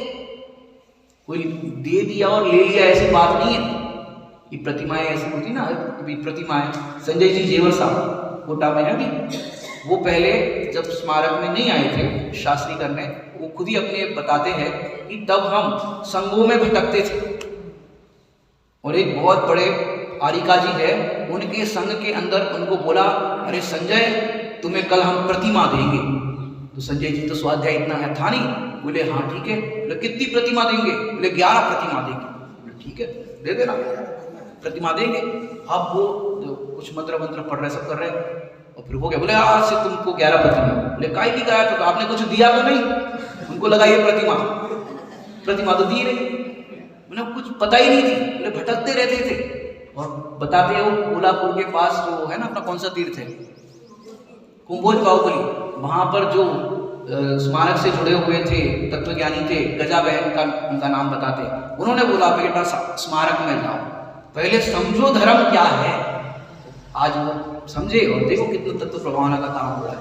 कोई दे दिया और ले लिया ऐसी बात नहीं है। ये प्रतिमाएं ऐसी होती ना, प्रतिमाएं संजय जी जेवर साहब कोटा में है अभी, वो पहले जब स्मारक में नहीं आए थे शास्त्री करने, वो खुद ही अपने बताते हैं कि तब हम संघों में भटकते थे, और एक बहुत बड़े आरिका जी है, उनके संघ के अंदर उनको बोला, अरे संजय तुम्हें कल हम प्रतिमा देंगे। तो संजय जी तो स्वाध्याय इतना है था नहीं, बोले हाँ ठीक है। बोले कितनी प्रतिमा देंगे? बोले 11 प्रतिमा देंगे। बोले ठीक है दे देना, प्रतिमा देंगे। अब वो कुछ मंत्र पढ़ रहे, सब कर रहे, और फिर हो गया। बोले आज से तुमको 11 प्रतिमा। बोले काय की गाया? तो आपने कुछ दिया तो नहीं? उनको लगा ये प्रतिमा तो दी नहीं, उन्हें कुछ पता ही नहीं थी। बोले भटकते रहते थे। और बताते हैं वो कोल्हापुर के पास जो है ना अपना कौन सा तीर्थ है, कुंभोज बाहुबली, वहां पर जो स्मारक से जुड़े हुए थे तत्वज्ञानी थे, गजा बहन का उनका नाम बताते, उन्होंने बोला बेटा स्मारक में जाओ, पहले समझो धर्म क्या है। आज वो समझे और देखो कितना तत्व प्रभावना का काम हो रहा है।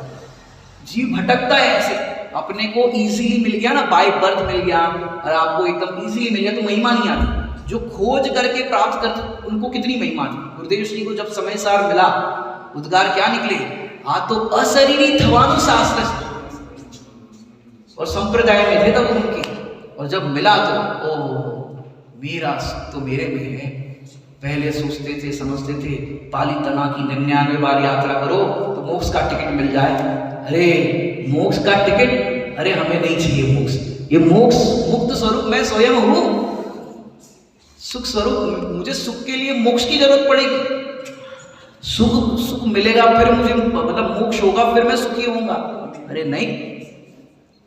जीव भटकता है ऐसे, अपने को इजीली मिल गया ना, बाय बर्थ मिल गया, और आपको एकदम इजीली मिल गया तो महिमा नहीं आती। जो खोज करके प्राप्त करते उनको कितनी महिमा थी। गुरुदेव श्री को जब समय सार मिला, उद्गार क्या निकले? आ तो अशरीरी थवानु शास्त्र, और संप्रदाय में थे तब उनके, और जब मिला तो ओ मेरा सुख तो मेरे में है। पहले सोचते थे, समझते थे पाली तना की 99 बार यात्रा करो तो मोक्ष का टिकट मिल जाए। अरे मोक्ष का टिकट, अरे हमें नहीं चाहिए मोक्ष। ये मोक्ष मुक्त स्वरूप मैं स्वयं हूं, सुख स्वरूप। मुझे सुख के लिए मोक्ष की जरूरत पड़ेगी। सुख मिलेगा फिर मुझे, मतलब मोक्ष होगा फिर मैं सुखी होऊंगा। अरे नहीं,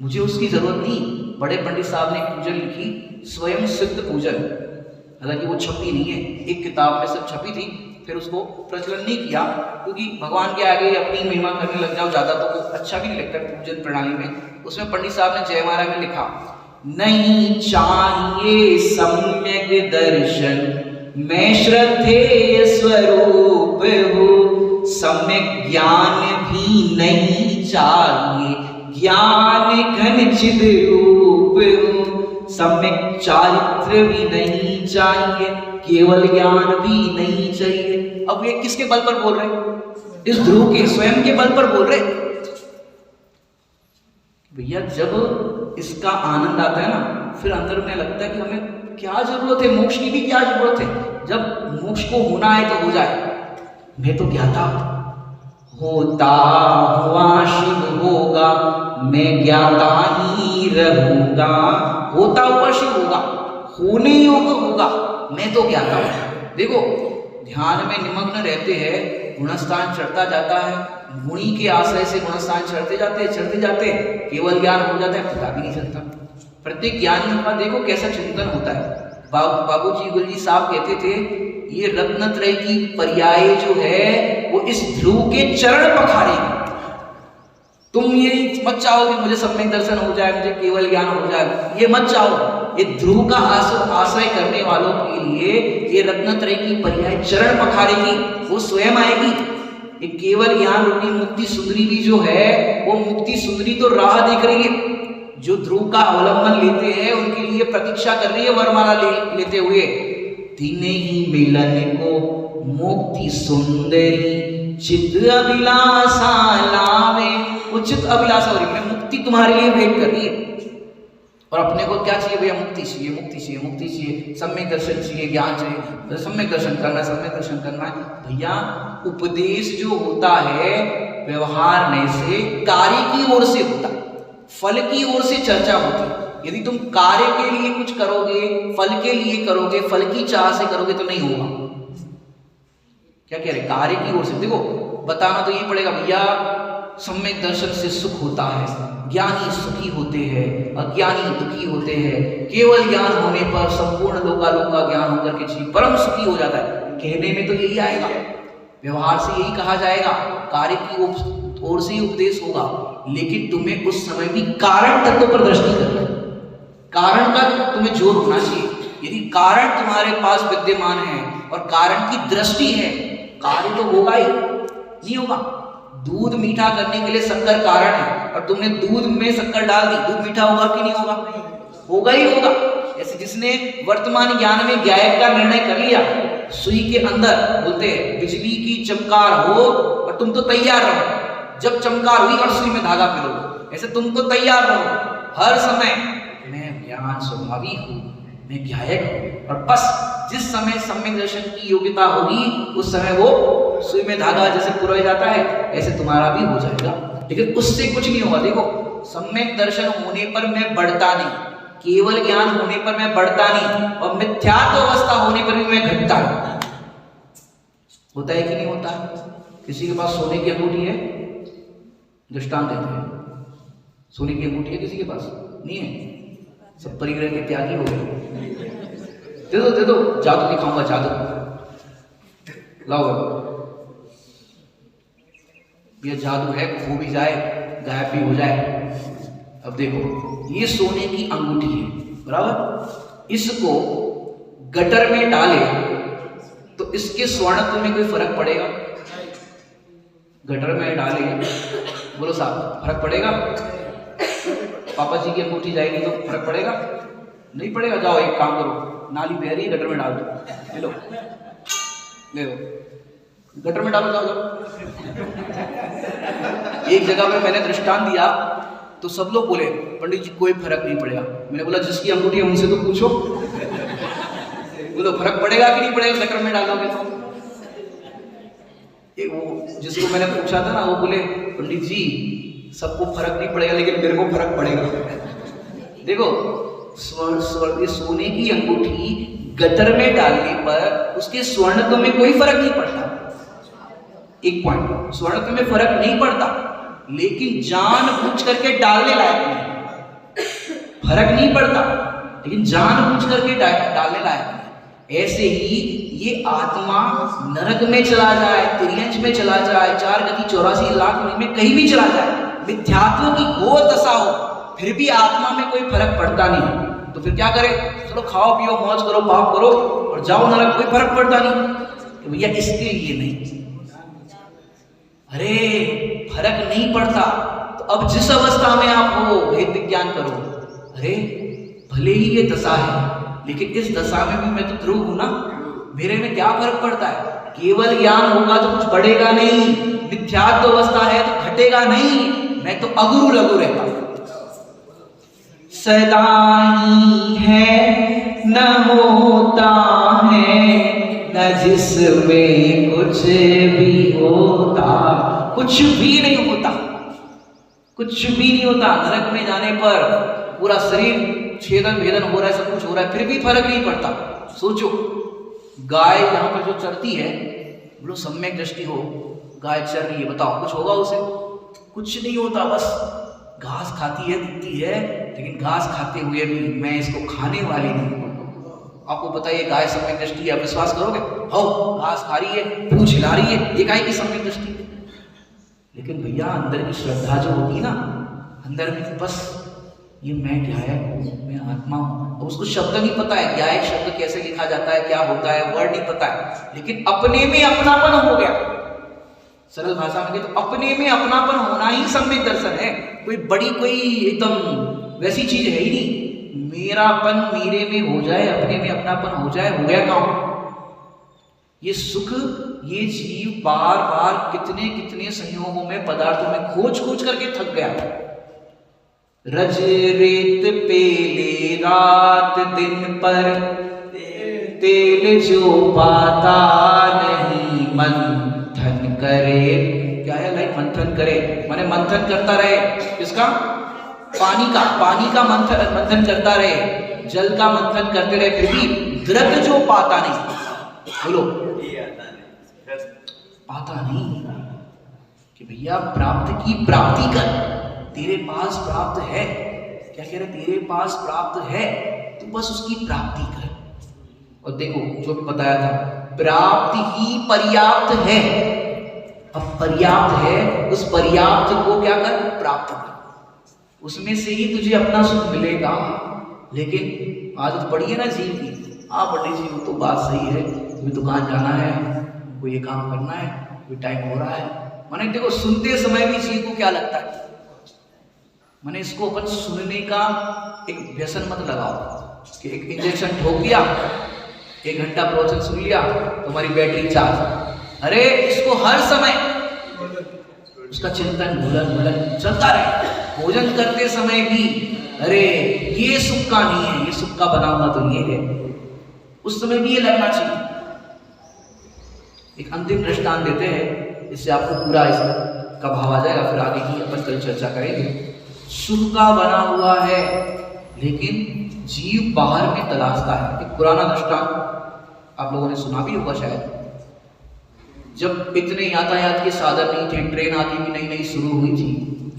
मुझे उसकी जरूरत नहीं। बड़े पंडित साहब ने पूजन लिखी, स्वयं सिद्ध पूजन, हालांकि वो छपी नहीं है, एक किताब में सब छपी थी, फिर उसको प्रचलन नहीं किया, क्योंकि भगवान के आगे अपनी महिमा करने लग जाओ ज़्यादा तो वो अच्छा भी नहीं लगता पूजन प्रणाली में। उसमें पंडित साहब ने जयमाला में लिखा, नहीं चाहिए सम्यक दर्शन, मैं श्रद्धेय स्वरूप हूँ। सम्यक ज्ञान भी नहीं चाहिए, ज्ञान घन चिद रूप हूँ। सम्यक चारित्र भी नहीं चाहिए, केवल ज्ञान भी नहीं चाहिए। अब ये किसके बल पर बोल रहे? इस ध्रुव के स्वयं के बल पर बोल रहे। भैया जब इसका आनंद आता है ना, फिर अंदर में लगता है कि हमें क्या जरूरत है, मोक्ष की भी क्या जरूरत है। जब मोक्ष को होना है तो हो जाए। मैं तो ज्ञाता होता हुआ शिव होगा, मैं ज्ञाता ही रहूंगा। होता हुआ शिव होगा, होने योग्य होगा, मैं तो ज्ञाता हूं। देखो ध्यान में निमग्न रहते हैं, गुणस्थान चढ़ता जाता है, गुणी के आश्रय से गुणस्थान चढ़ते जाते केवल ज्ञान हो जाता है, पता भी नहीं चलता। प्रत्येक ज्ञानी का देखो कैसा चिंतन होता है। बाबूजी गुलजी साहब कहते थे, ये रत्नत्रय की पर्याय जो है वो इस ध्रुव के चरण पखारेगी। तुम ये मत चाहो कि मुझे सम्यक दर्शन हो जाए, मुझे केवल ज्ञान हो जाए, ये मत चाहो। ये ध्रुव का आश्रय करने वालों के लिए ये रत्नत्रय की पर्याय चरण पखारेगी, वो स्वयं आएगी। ये केवल ज्ञान रूपी मुक्ति सुंदरी भी जो है वो मुक्ति सुंदरी तो राह देख रही है, जो ध्रुव का अवलंबन लेते हैं उनके लिए प्रतीक्षा कर रही है वरमाला लेते हुए। तिने ही मिलन को मुक्ति सुंदरी चित अभिलाषा लावे, उचित अभिलाषा हो रही है, मुक्ति तुम्हारे लिए वेट कर रही है। और अपने को क्या चाहिए भैया? मुक्ति चाहिए, मुक्ति चाहिए, मुक्ति चाहिए, सम्यक दर्शन चाहिए, ज्ञान चाहिए, सम्यक दर्शन करना है, सम्यक दर्शन करना है। भैया उपदेश जो होता है व्यवहार में से कार्य की ओर से होता है, फल की ओर से चर्चा होती है। यदि तुम कार्य के लिए कुछ करोगे, फल के लिए करोगे, फल की चाह से करोगे तो नहीं होगा। क्या कह रहे? कार्य की ओर से देखो, बताना तो ये पड़ेगा भैया सम्यक दर्शन से सुख होता है, ज्ञानी सुखी होते हैं, अज्ञानी दुखी होते हैं, केवल ज्ञान होने पर संपूर्ण लोकालोक का ज्ञान होकर के जीव परम सुखी हो जाता है। कहने में तो यही आएगा, व्यवहार से यही कहा जाएगा, कार्य की ओर से ही उपदेश होगा, लेकिन तुम्हें उस समय भी कारण तत्व पर दृष्टि करना है, कारण का तुम्हें जोर होना चाहिए। यदि कारण तुम्हारे पास विद्यमान है और कारण की दृष्टि है, कार्य तो होगा ही, नहीं होगा। दूध मीठा करने के लिए शक्कर कारण है और तुमने दूध में शक्कर डाल दी, दूध मीठा होगा कि नहीं होगा? होगा ही होगा। ऐसे जिसने वर्तमान ज्ञान में ज्ञायक का निर्णय कर लिया, सुई के अंदर बोलते हैं बिजली की चमकार हो और तुम तो तैयार रहो, जब चमकार हुई और सुई में धागा पिरो, ऐसे तुम तो तैयार रहो हर समय, मैं ज्ञान स्वभावी हूँ, मैं ज्ञायक हूँ, और बस जिस समय सम्यक दर्शन की योग्यता होगी उस समय वो सुई में धागा जैसे पुरोया जाता है ऐसे तुम्हारा भी हो जाएगा। लेकिन उससे कुछ नहीं होगा। देखो, सम्यक दर्शन होने पर मैं बढ़ता नहीं, केवल ज्ञान होने पर मैं बढ़ता नहीं, और मिथ्यात्व अवस्था होने पर भी मैं घटता नहीं। होता है कि नहीं होता? किसी के पास सोने की अंगूठी है, दृष्टांत देते हैं, सोने की अंगूठी है किसी के पास? नहीं है, सब परिग्रह के त्यागी हो गए। दे दो, जादू दिखाऊंगा, जादू लाओ ये जादू है, खो भी जाए, गायब भी हो जाए। अब देखो, ये सोने की अंगूठी है, बराबर, इसको गटर में डाले तो इसके स्वर्णत्व में कोई फर्क पड़ेगा? गटर में डाले, बोलो साहब, फर्क पड़ेगा? पापा जी की अंगूठी जाएगी तो फर्क पड़ेगा? नहीं पड़ेगा। जाओ एक काम करो, नाली बह रही है, गटर में डाल दो, ले लो, गटर में डालो, जाओ। एक जगह पे मैंने दृष्टांत दिया तो सब लोग बोले पंडित जी कोई फर्क नहीं पड़ेगा। मैंने बोला जिसकी अंगूठी है उनसे तो पूछो, बोलो फर्क पड़ेगा कि नहीं पड़ेगा गटर में डालोगे तो? एक वो जिसको मैंने पूछा था ना, वो बोले पंडित जी सबको फर्क नहीं पड़ेगा लेकिन मेरे को फर्क पड़ेगा। देखो, सोने की अंगूठी गटर में डालने पर उसके स्वर्णत्व में कोई फर्क नहीं पड़ता। एक पॉइंट, स्वर्णत्व में फर्क नहीं पड़ता, लेकिन जानबूझ करके डालने लायक नहीं, फर्क नहीं पड़ता लेकिन जानबूझ करके डालने लायक नहीं। ऐसे ही ये आत्मा नरक में चला जाए, तिर्यंच में चला जाए, 4 गति 84 लाख में कहीं भी चला जाए, मिथ्यात्व की घोर दशा हो, फिर भी आत्मा में कोई फर्क पड़ता नहीं, तो फिर क्या करे? चलो खाओ पियो मौज करो पाप करो और जाओ नरक, कोई फर्क पड़ता नहीं। तो भैया इसके लिए नहीं, अरे फर्क नहीं पड़ता तो अब जिस अवस्था में आप हो भेद विज्ञान करो। अरे भले ही ये दशा है लेकिन इस दशा में भी मैं तो ध्रुव हूं ना, मेरे में क्या फर्क पड़ता है? केवल ज्ञान होगा तो कुछ बढ़ेगा नहीं, मिथ्यात्व अवस्था है तो घटेगा नहीं, मैं तो अगुरु लघु रहता हूं। सदा ही है न होता है न जिसमें कुछ भी होता, कुछ भी नहीं होता, कुछ भी नहीं होता। नरक में जाने पर पूरा शरीर छेदन भेदन हो रहा है, सब कुछ हो रहा है, फिर भी फर्क नहीं पड़ता। सोचो, गाय यहाँ पर जो चरती है, बोलो सम्यक दृष्टि हो, गाय चर रही है, बताओ कुछ होगा उसे? कुछ नहीं होता, बस घास खाती है, दिखती है, लेकिन घास खाते हुए भी मैं इसको खाने वाली नहीं। आपको बताइए गाय सम्यक दृष्टि है, विश्वास करोगे? हो, घास खा रही है, पूंछ हिला रही है, ये गाय की सम्यक दृष्टि है। लेकिन भैया अंदर की श्रद्धा जो होती है ना, अंदर में बस ये मैं ज्ञायक हूँ, मैं आत्मा हूँ, और उसको शब्द नहीं पता है, ज्ञायक शब्द कैसे लिखा जाता है, क्या होता है, वर्ड नहीं पता है, लेकिन अपने में अपनापन हो गया, सरल भाषा में तो अपने में अपनापन होना ही सम्यक दर्शन है। कोई बड़ी कोई एकदम वैसी चीज है ही नहीं। मेरापन मेरे में हो जाए, अपने में अपनापन हो जाए, हो गया काम। ये सुख ये जीव बार बार कितने कितने संयोगों में पदार्थों में खोज खोज करके थक गया। रज रेत पेले रात दिन पर तेल जो पाता नहीं मंथन करे। क्या है लाइक मंथन करे माने मंथन करता रहे। किसका? पानी का मंथन करता रहे, जल का मंथन करते रहे, फिर भी द्रव्य जो पाता नहीं। बोलो पाता नहीं कि भैया प्राप्ति कर, तेरे पास प्राप्त है। क्या कह रहे? तेरे पास प्राप्त है, तू बस उसकी प्राप्ति कर। और देखो जो भी बताया था, प्राप्ति ही पर्याप्त है। अब पर्याप्त है, उस पर्याप्त को क्या कर? प्राप्त कर। उसमें से ही तुझे अपना सुख मिलेगा। लेकिन आदत पड़ी है ना जीव की। हाँ पंडित जी वो तो बात सही है, तुम्हें दुकान जाना है, को ये काम करना है, कोई टाइम हो रहा है। माने देखो सुनते समय भी जीव को क्या लगता है, माने इसको अपन सुनने का एक व्यसन मत लगाओ कि एक इंजेक्शन ठोक दिया, 1 घंटा प्रवचन सुन लिया, तुम्हारी बैटरी चार्ज। अरे इसको हर समय उसका चिंतन भूलन चलता रहे। भोजन करते समय भी अरे ये सुख का नहीं है, ये सुख का बना हुआ तो ये है, उस समय भी ये लगना चाहिए। एक अंतिम दृष्टांत देते हैं, इससे आपको पूरा इसका भाव आ जाएगा, फिर आगे की अपन कल चर्चा करेंगे। सुख का बना हुआ है लेकिन जीव बाहर में तलाशता है। एक पुराना दृष्टांत आप लोगों ने सुना भी होगा शायद। जब इतने यातायात के साधन नहीं थे, ट्रेन आदि भी नई नई शुरू हुई थी,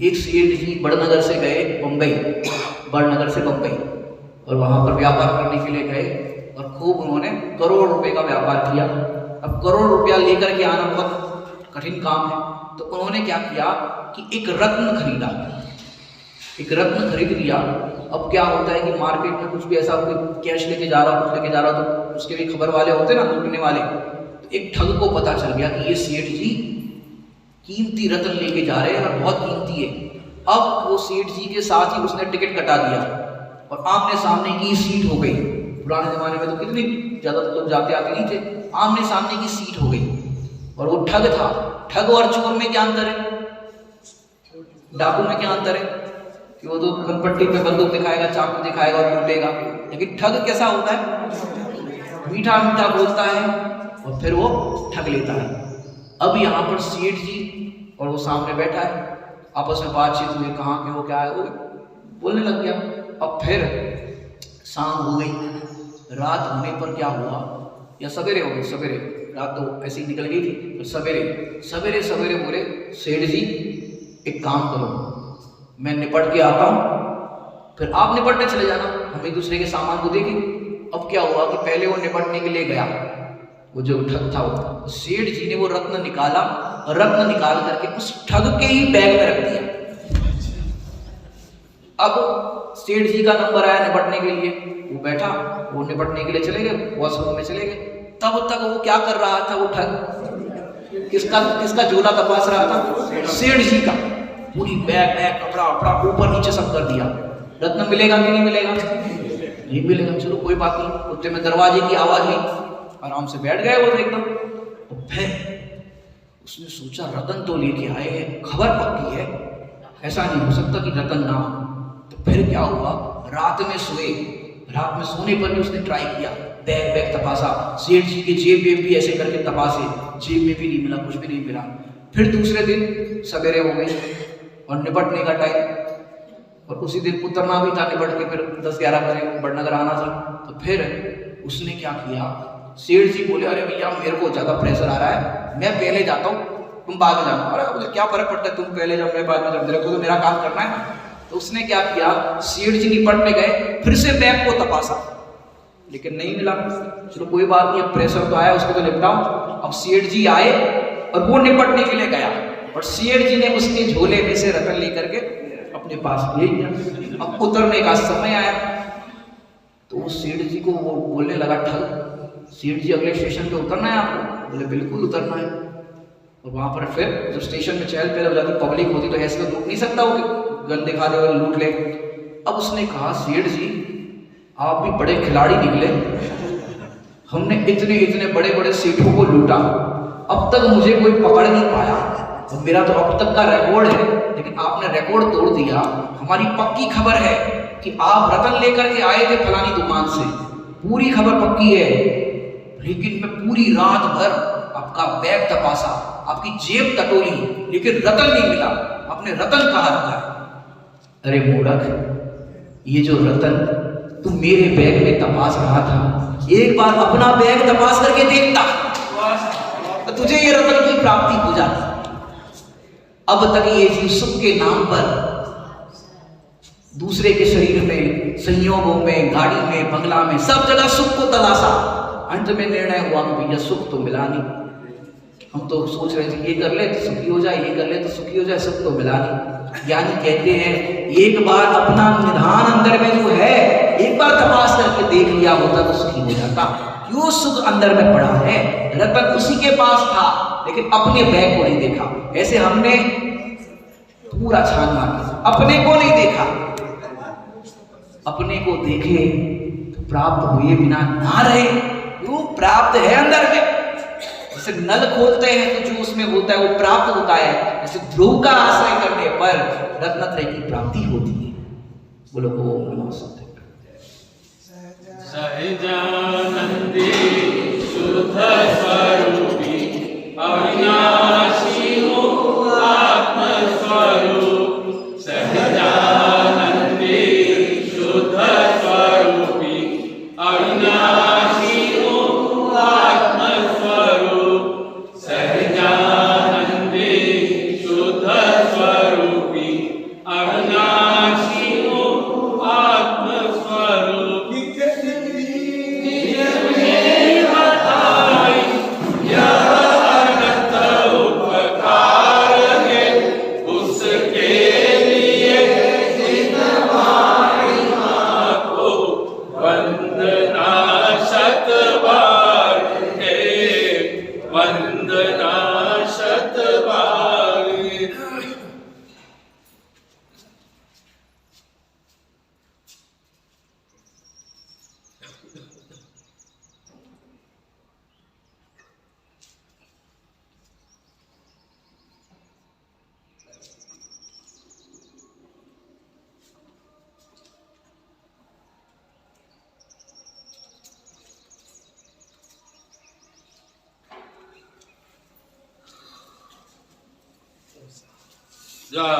एक सेठ जी बड़नगर से गए बम्बई, बड़नगर से बम्बई, और वहां पर व्यापार करने के लिए गए और खूब उन्होंने करोड़ रुपए का व्यापार किया। अब करोड़ रुपया लेकर के आना बहुत कठिन काम है, तो उन्होंने क्या किया कि एक रत्न खरीदा, एक रत्न खरीद लिया। अब क्या होता है कि मार्केट में कुछ भी ऐसा कोई कैश लेके जा रहा, कुछ लेके जा रहा, तो उसके भी खबर वाले होते ना, लूटने वाले। तो एक ठग को पता चल गया कि ये सेठ जी कीमती रत्न लेके जा रहे हैं और बहुत कीमती है। अब वो सेठ जी के साथ ही उसने टिकट कटा दिया और आमने सामने की सीट हो गई। पुराने जमाने में तो कितने ज्यादा लोग जाते आते नहीं थे, आमने सामने की सीट हो गई। और वो ठग था। ठग और चोर में क्या अंतर है? डाकू में क्या अंतर है कि वो तो पट्टी पे बंदूक दिखाएगा, चाकू दिखाएगा और लूटेगा। लेकिन ठग कैसा होता है? मीठा मीठा बोलता है और फिर वो ठग लेता है। अब यहाँ पर सेठ जी और वो सामने बैठा है, आपस में बातचीत हुई, कहाँ के वो क्या है, वो बोलने लग गया। अब फिर शाम हो गई, रात होने पर क्या हुआ, या सवेरे हो गई, सवेरे, रात तो ऐसी निकल गई थी, तो सवेरे सवेरे बोले सेठ जी एक काम करो, मैं निपट के आता हूँ, फिर आप निपटने चले जाना, हम एक दूसरे के सामान को देखेंगे। अब क्या हुआ कि पहले वो निपटने के लिए गया, वो जो ठग था, वो सेठ जी ने वो रत्न निकाला और रत्न निकाल करके उस ठग के ही बैग में रख दिया। अब सेठ जी का नंबर आया निपटने के लिए, वो बैठा, वो निपटने के लिए चले गए, वॉशरूम में चले गए। तब तक वो क्या कर रहा था, वो ठग किसका झोला तपास रहा था? सेठ जी का। पूरी बैग कपड़ा ऊपर नीचे सब कर दिया। रत्न मिलेगा कि नहीं मिलेगा? नहीं मिलेगा। चलो कोई बात नहीं, उतने में दरवाजे की आवाज हुई, आराम से बैठ गए वो तो एकदम। तो फिर उसने सोचा रतन तो लेके आए हैं, खबर पक्की है, ऐसा नहीं हो सकता कि रतन ना हो। तो फिर क्या हुआ, रात में सोने पर भी उसने ट्राई किया, बैग तपासा, सेठ जी के जेब भी ऐसे करके तपासे, जेब में भी नहीं मिला, कुछ भी नहीं मिला। फिर दूसरे दिन सवेरे हो गई और निपटने का टाइम, और उसी दिन उतरना भी था निपट के, फिर 10-11 बजे बड़नगर आना था। तो फिर उसने क्या किया, सेठ जी बोले अरे भैया मेरे को ज्यादा प्रेशर आ रहा है, मैं पहले जाता हूँ, तुम बाद में जाना। अरे मुझे क्या फर्क पड़ता है, तुम पहले जाओ मैं बाद में जाऊँ, मेरे को तो मेरा काम करना है। तो उसने क्या किया, सेठ जी निपटने गए, फिर से बैग को तपासा, लेकिन नहीं मिला। चलो कोई बात नहीं, अब प्रेशर तो आया, उसको तो निपटाओ। अब सेठ जी आए और वो निपटने के लिए गया, और सेठ जी ने उसके झोले में से रतन लेकर के अपने पास ले लिया। अब उतरने का समय आया तो उस सेठ जी को वो बोलने लगा ठग, सेठ जी अगले स्टेशन पे उतरना है आपको? बोले बिल्कुल उतरना है। और वहाँ पर फिर जब स्टेशन में चहल पहल हो जाती, पब्लिक होती, तो ऐसे तो लूट नहीं सकता वो कि गन दिखा दे और लूट ले। अब उसने कहा, सेठ जी आप भी बड़े खिलाड़ी निकले, हमने इतने इतने बड़े बड़े सेठों को लूटा, अब तक मुझे कोई पकड़ नहीं पाया, और मेरा तो अब तक का रिकॉर्ड है, लेकिन आपने रिकॉर्ड तोड़ दिया। हमारी पक्की खबर है कि आप रतन लेकर के आए थे फलानी दुकान से, पूरी खबर पक्की है, लेकिन मैं पूरी रात भर आपका बैग तपासा, आपकी जेब टटोली, लेकिन रतन नहीं मिला। आपने रतन कहाँ रखा है? अरे मूर्ख, ये जो रतन तू मेरे बैग में तपास रहा था, एक बार अपना बैग तपास करके देखता तो तुझे ये रतन की प्राप्ति हो जाती। अब तक ये जीव सुख के नाम पर दूसरे के शरीर में, संयोगों में, गाड़ी में, बंगला में, सब जगह सुख को तलाशा। अंत में निर्णय हुआ कि भैया सुख तो मिला नहीं। हम तो सोच रहे थे ये कर ले तो सुखी हो जाए, ये कर ले तो सुखी हो जाए, सुख तो मिला नहीं। ज्ञानी कहते हैं एक बार अपना निधान अंदर में जो है, एक बार तपास करके देख लिया होता तो सुखी हो जाता। क्यों सुख अंदर में पड़ा है, रतन उसी के पास था, लेकिन अपने बैग को नहीं देखा। ऐसे हमने पूरा छान मारा, अपने को नहीं देखा। अपने को देखे तो प्राप्त हुए बिना ना रहे, क्यों प्राप्त है अंदर में। जैसे नल खोलते हैं तो जो उसमें होता है वो प्राप्त होता है, जैसे ध्रुव का आश्रय करने पर रत्नत्रय की प्राप्ति होती है। बोलो ओम नमः शिवाय। सहजानंदी शुद्ध स्वरूपी अविनाशी हो आत्म स्वरूप। सहजानंदी शुद्ध स्वरूपी अविनाशी हो आत्म स्वरूप। सहजानंदी शुद्ध स्वरूपी अविनाशी हो आत्म स्वरूप।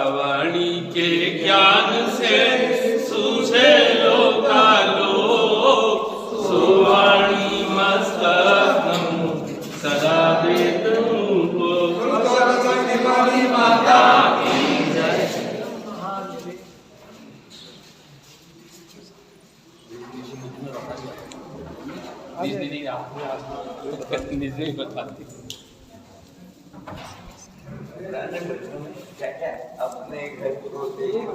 वाणी के ज्ञान से सूझे लोकालोक। सुवाणी मस्तकम सदा देत को। माता की जय। दीदी बताती क्या क्या अपने घर को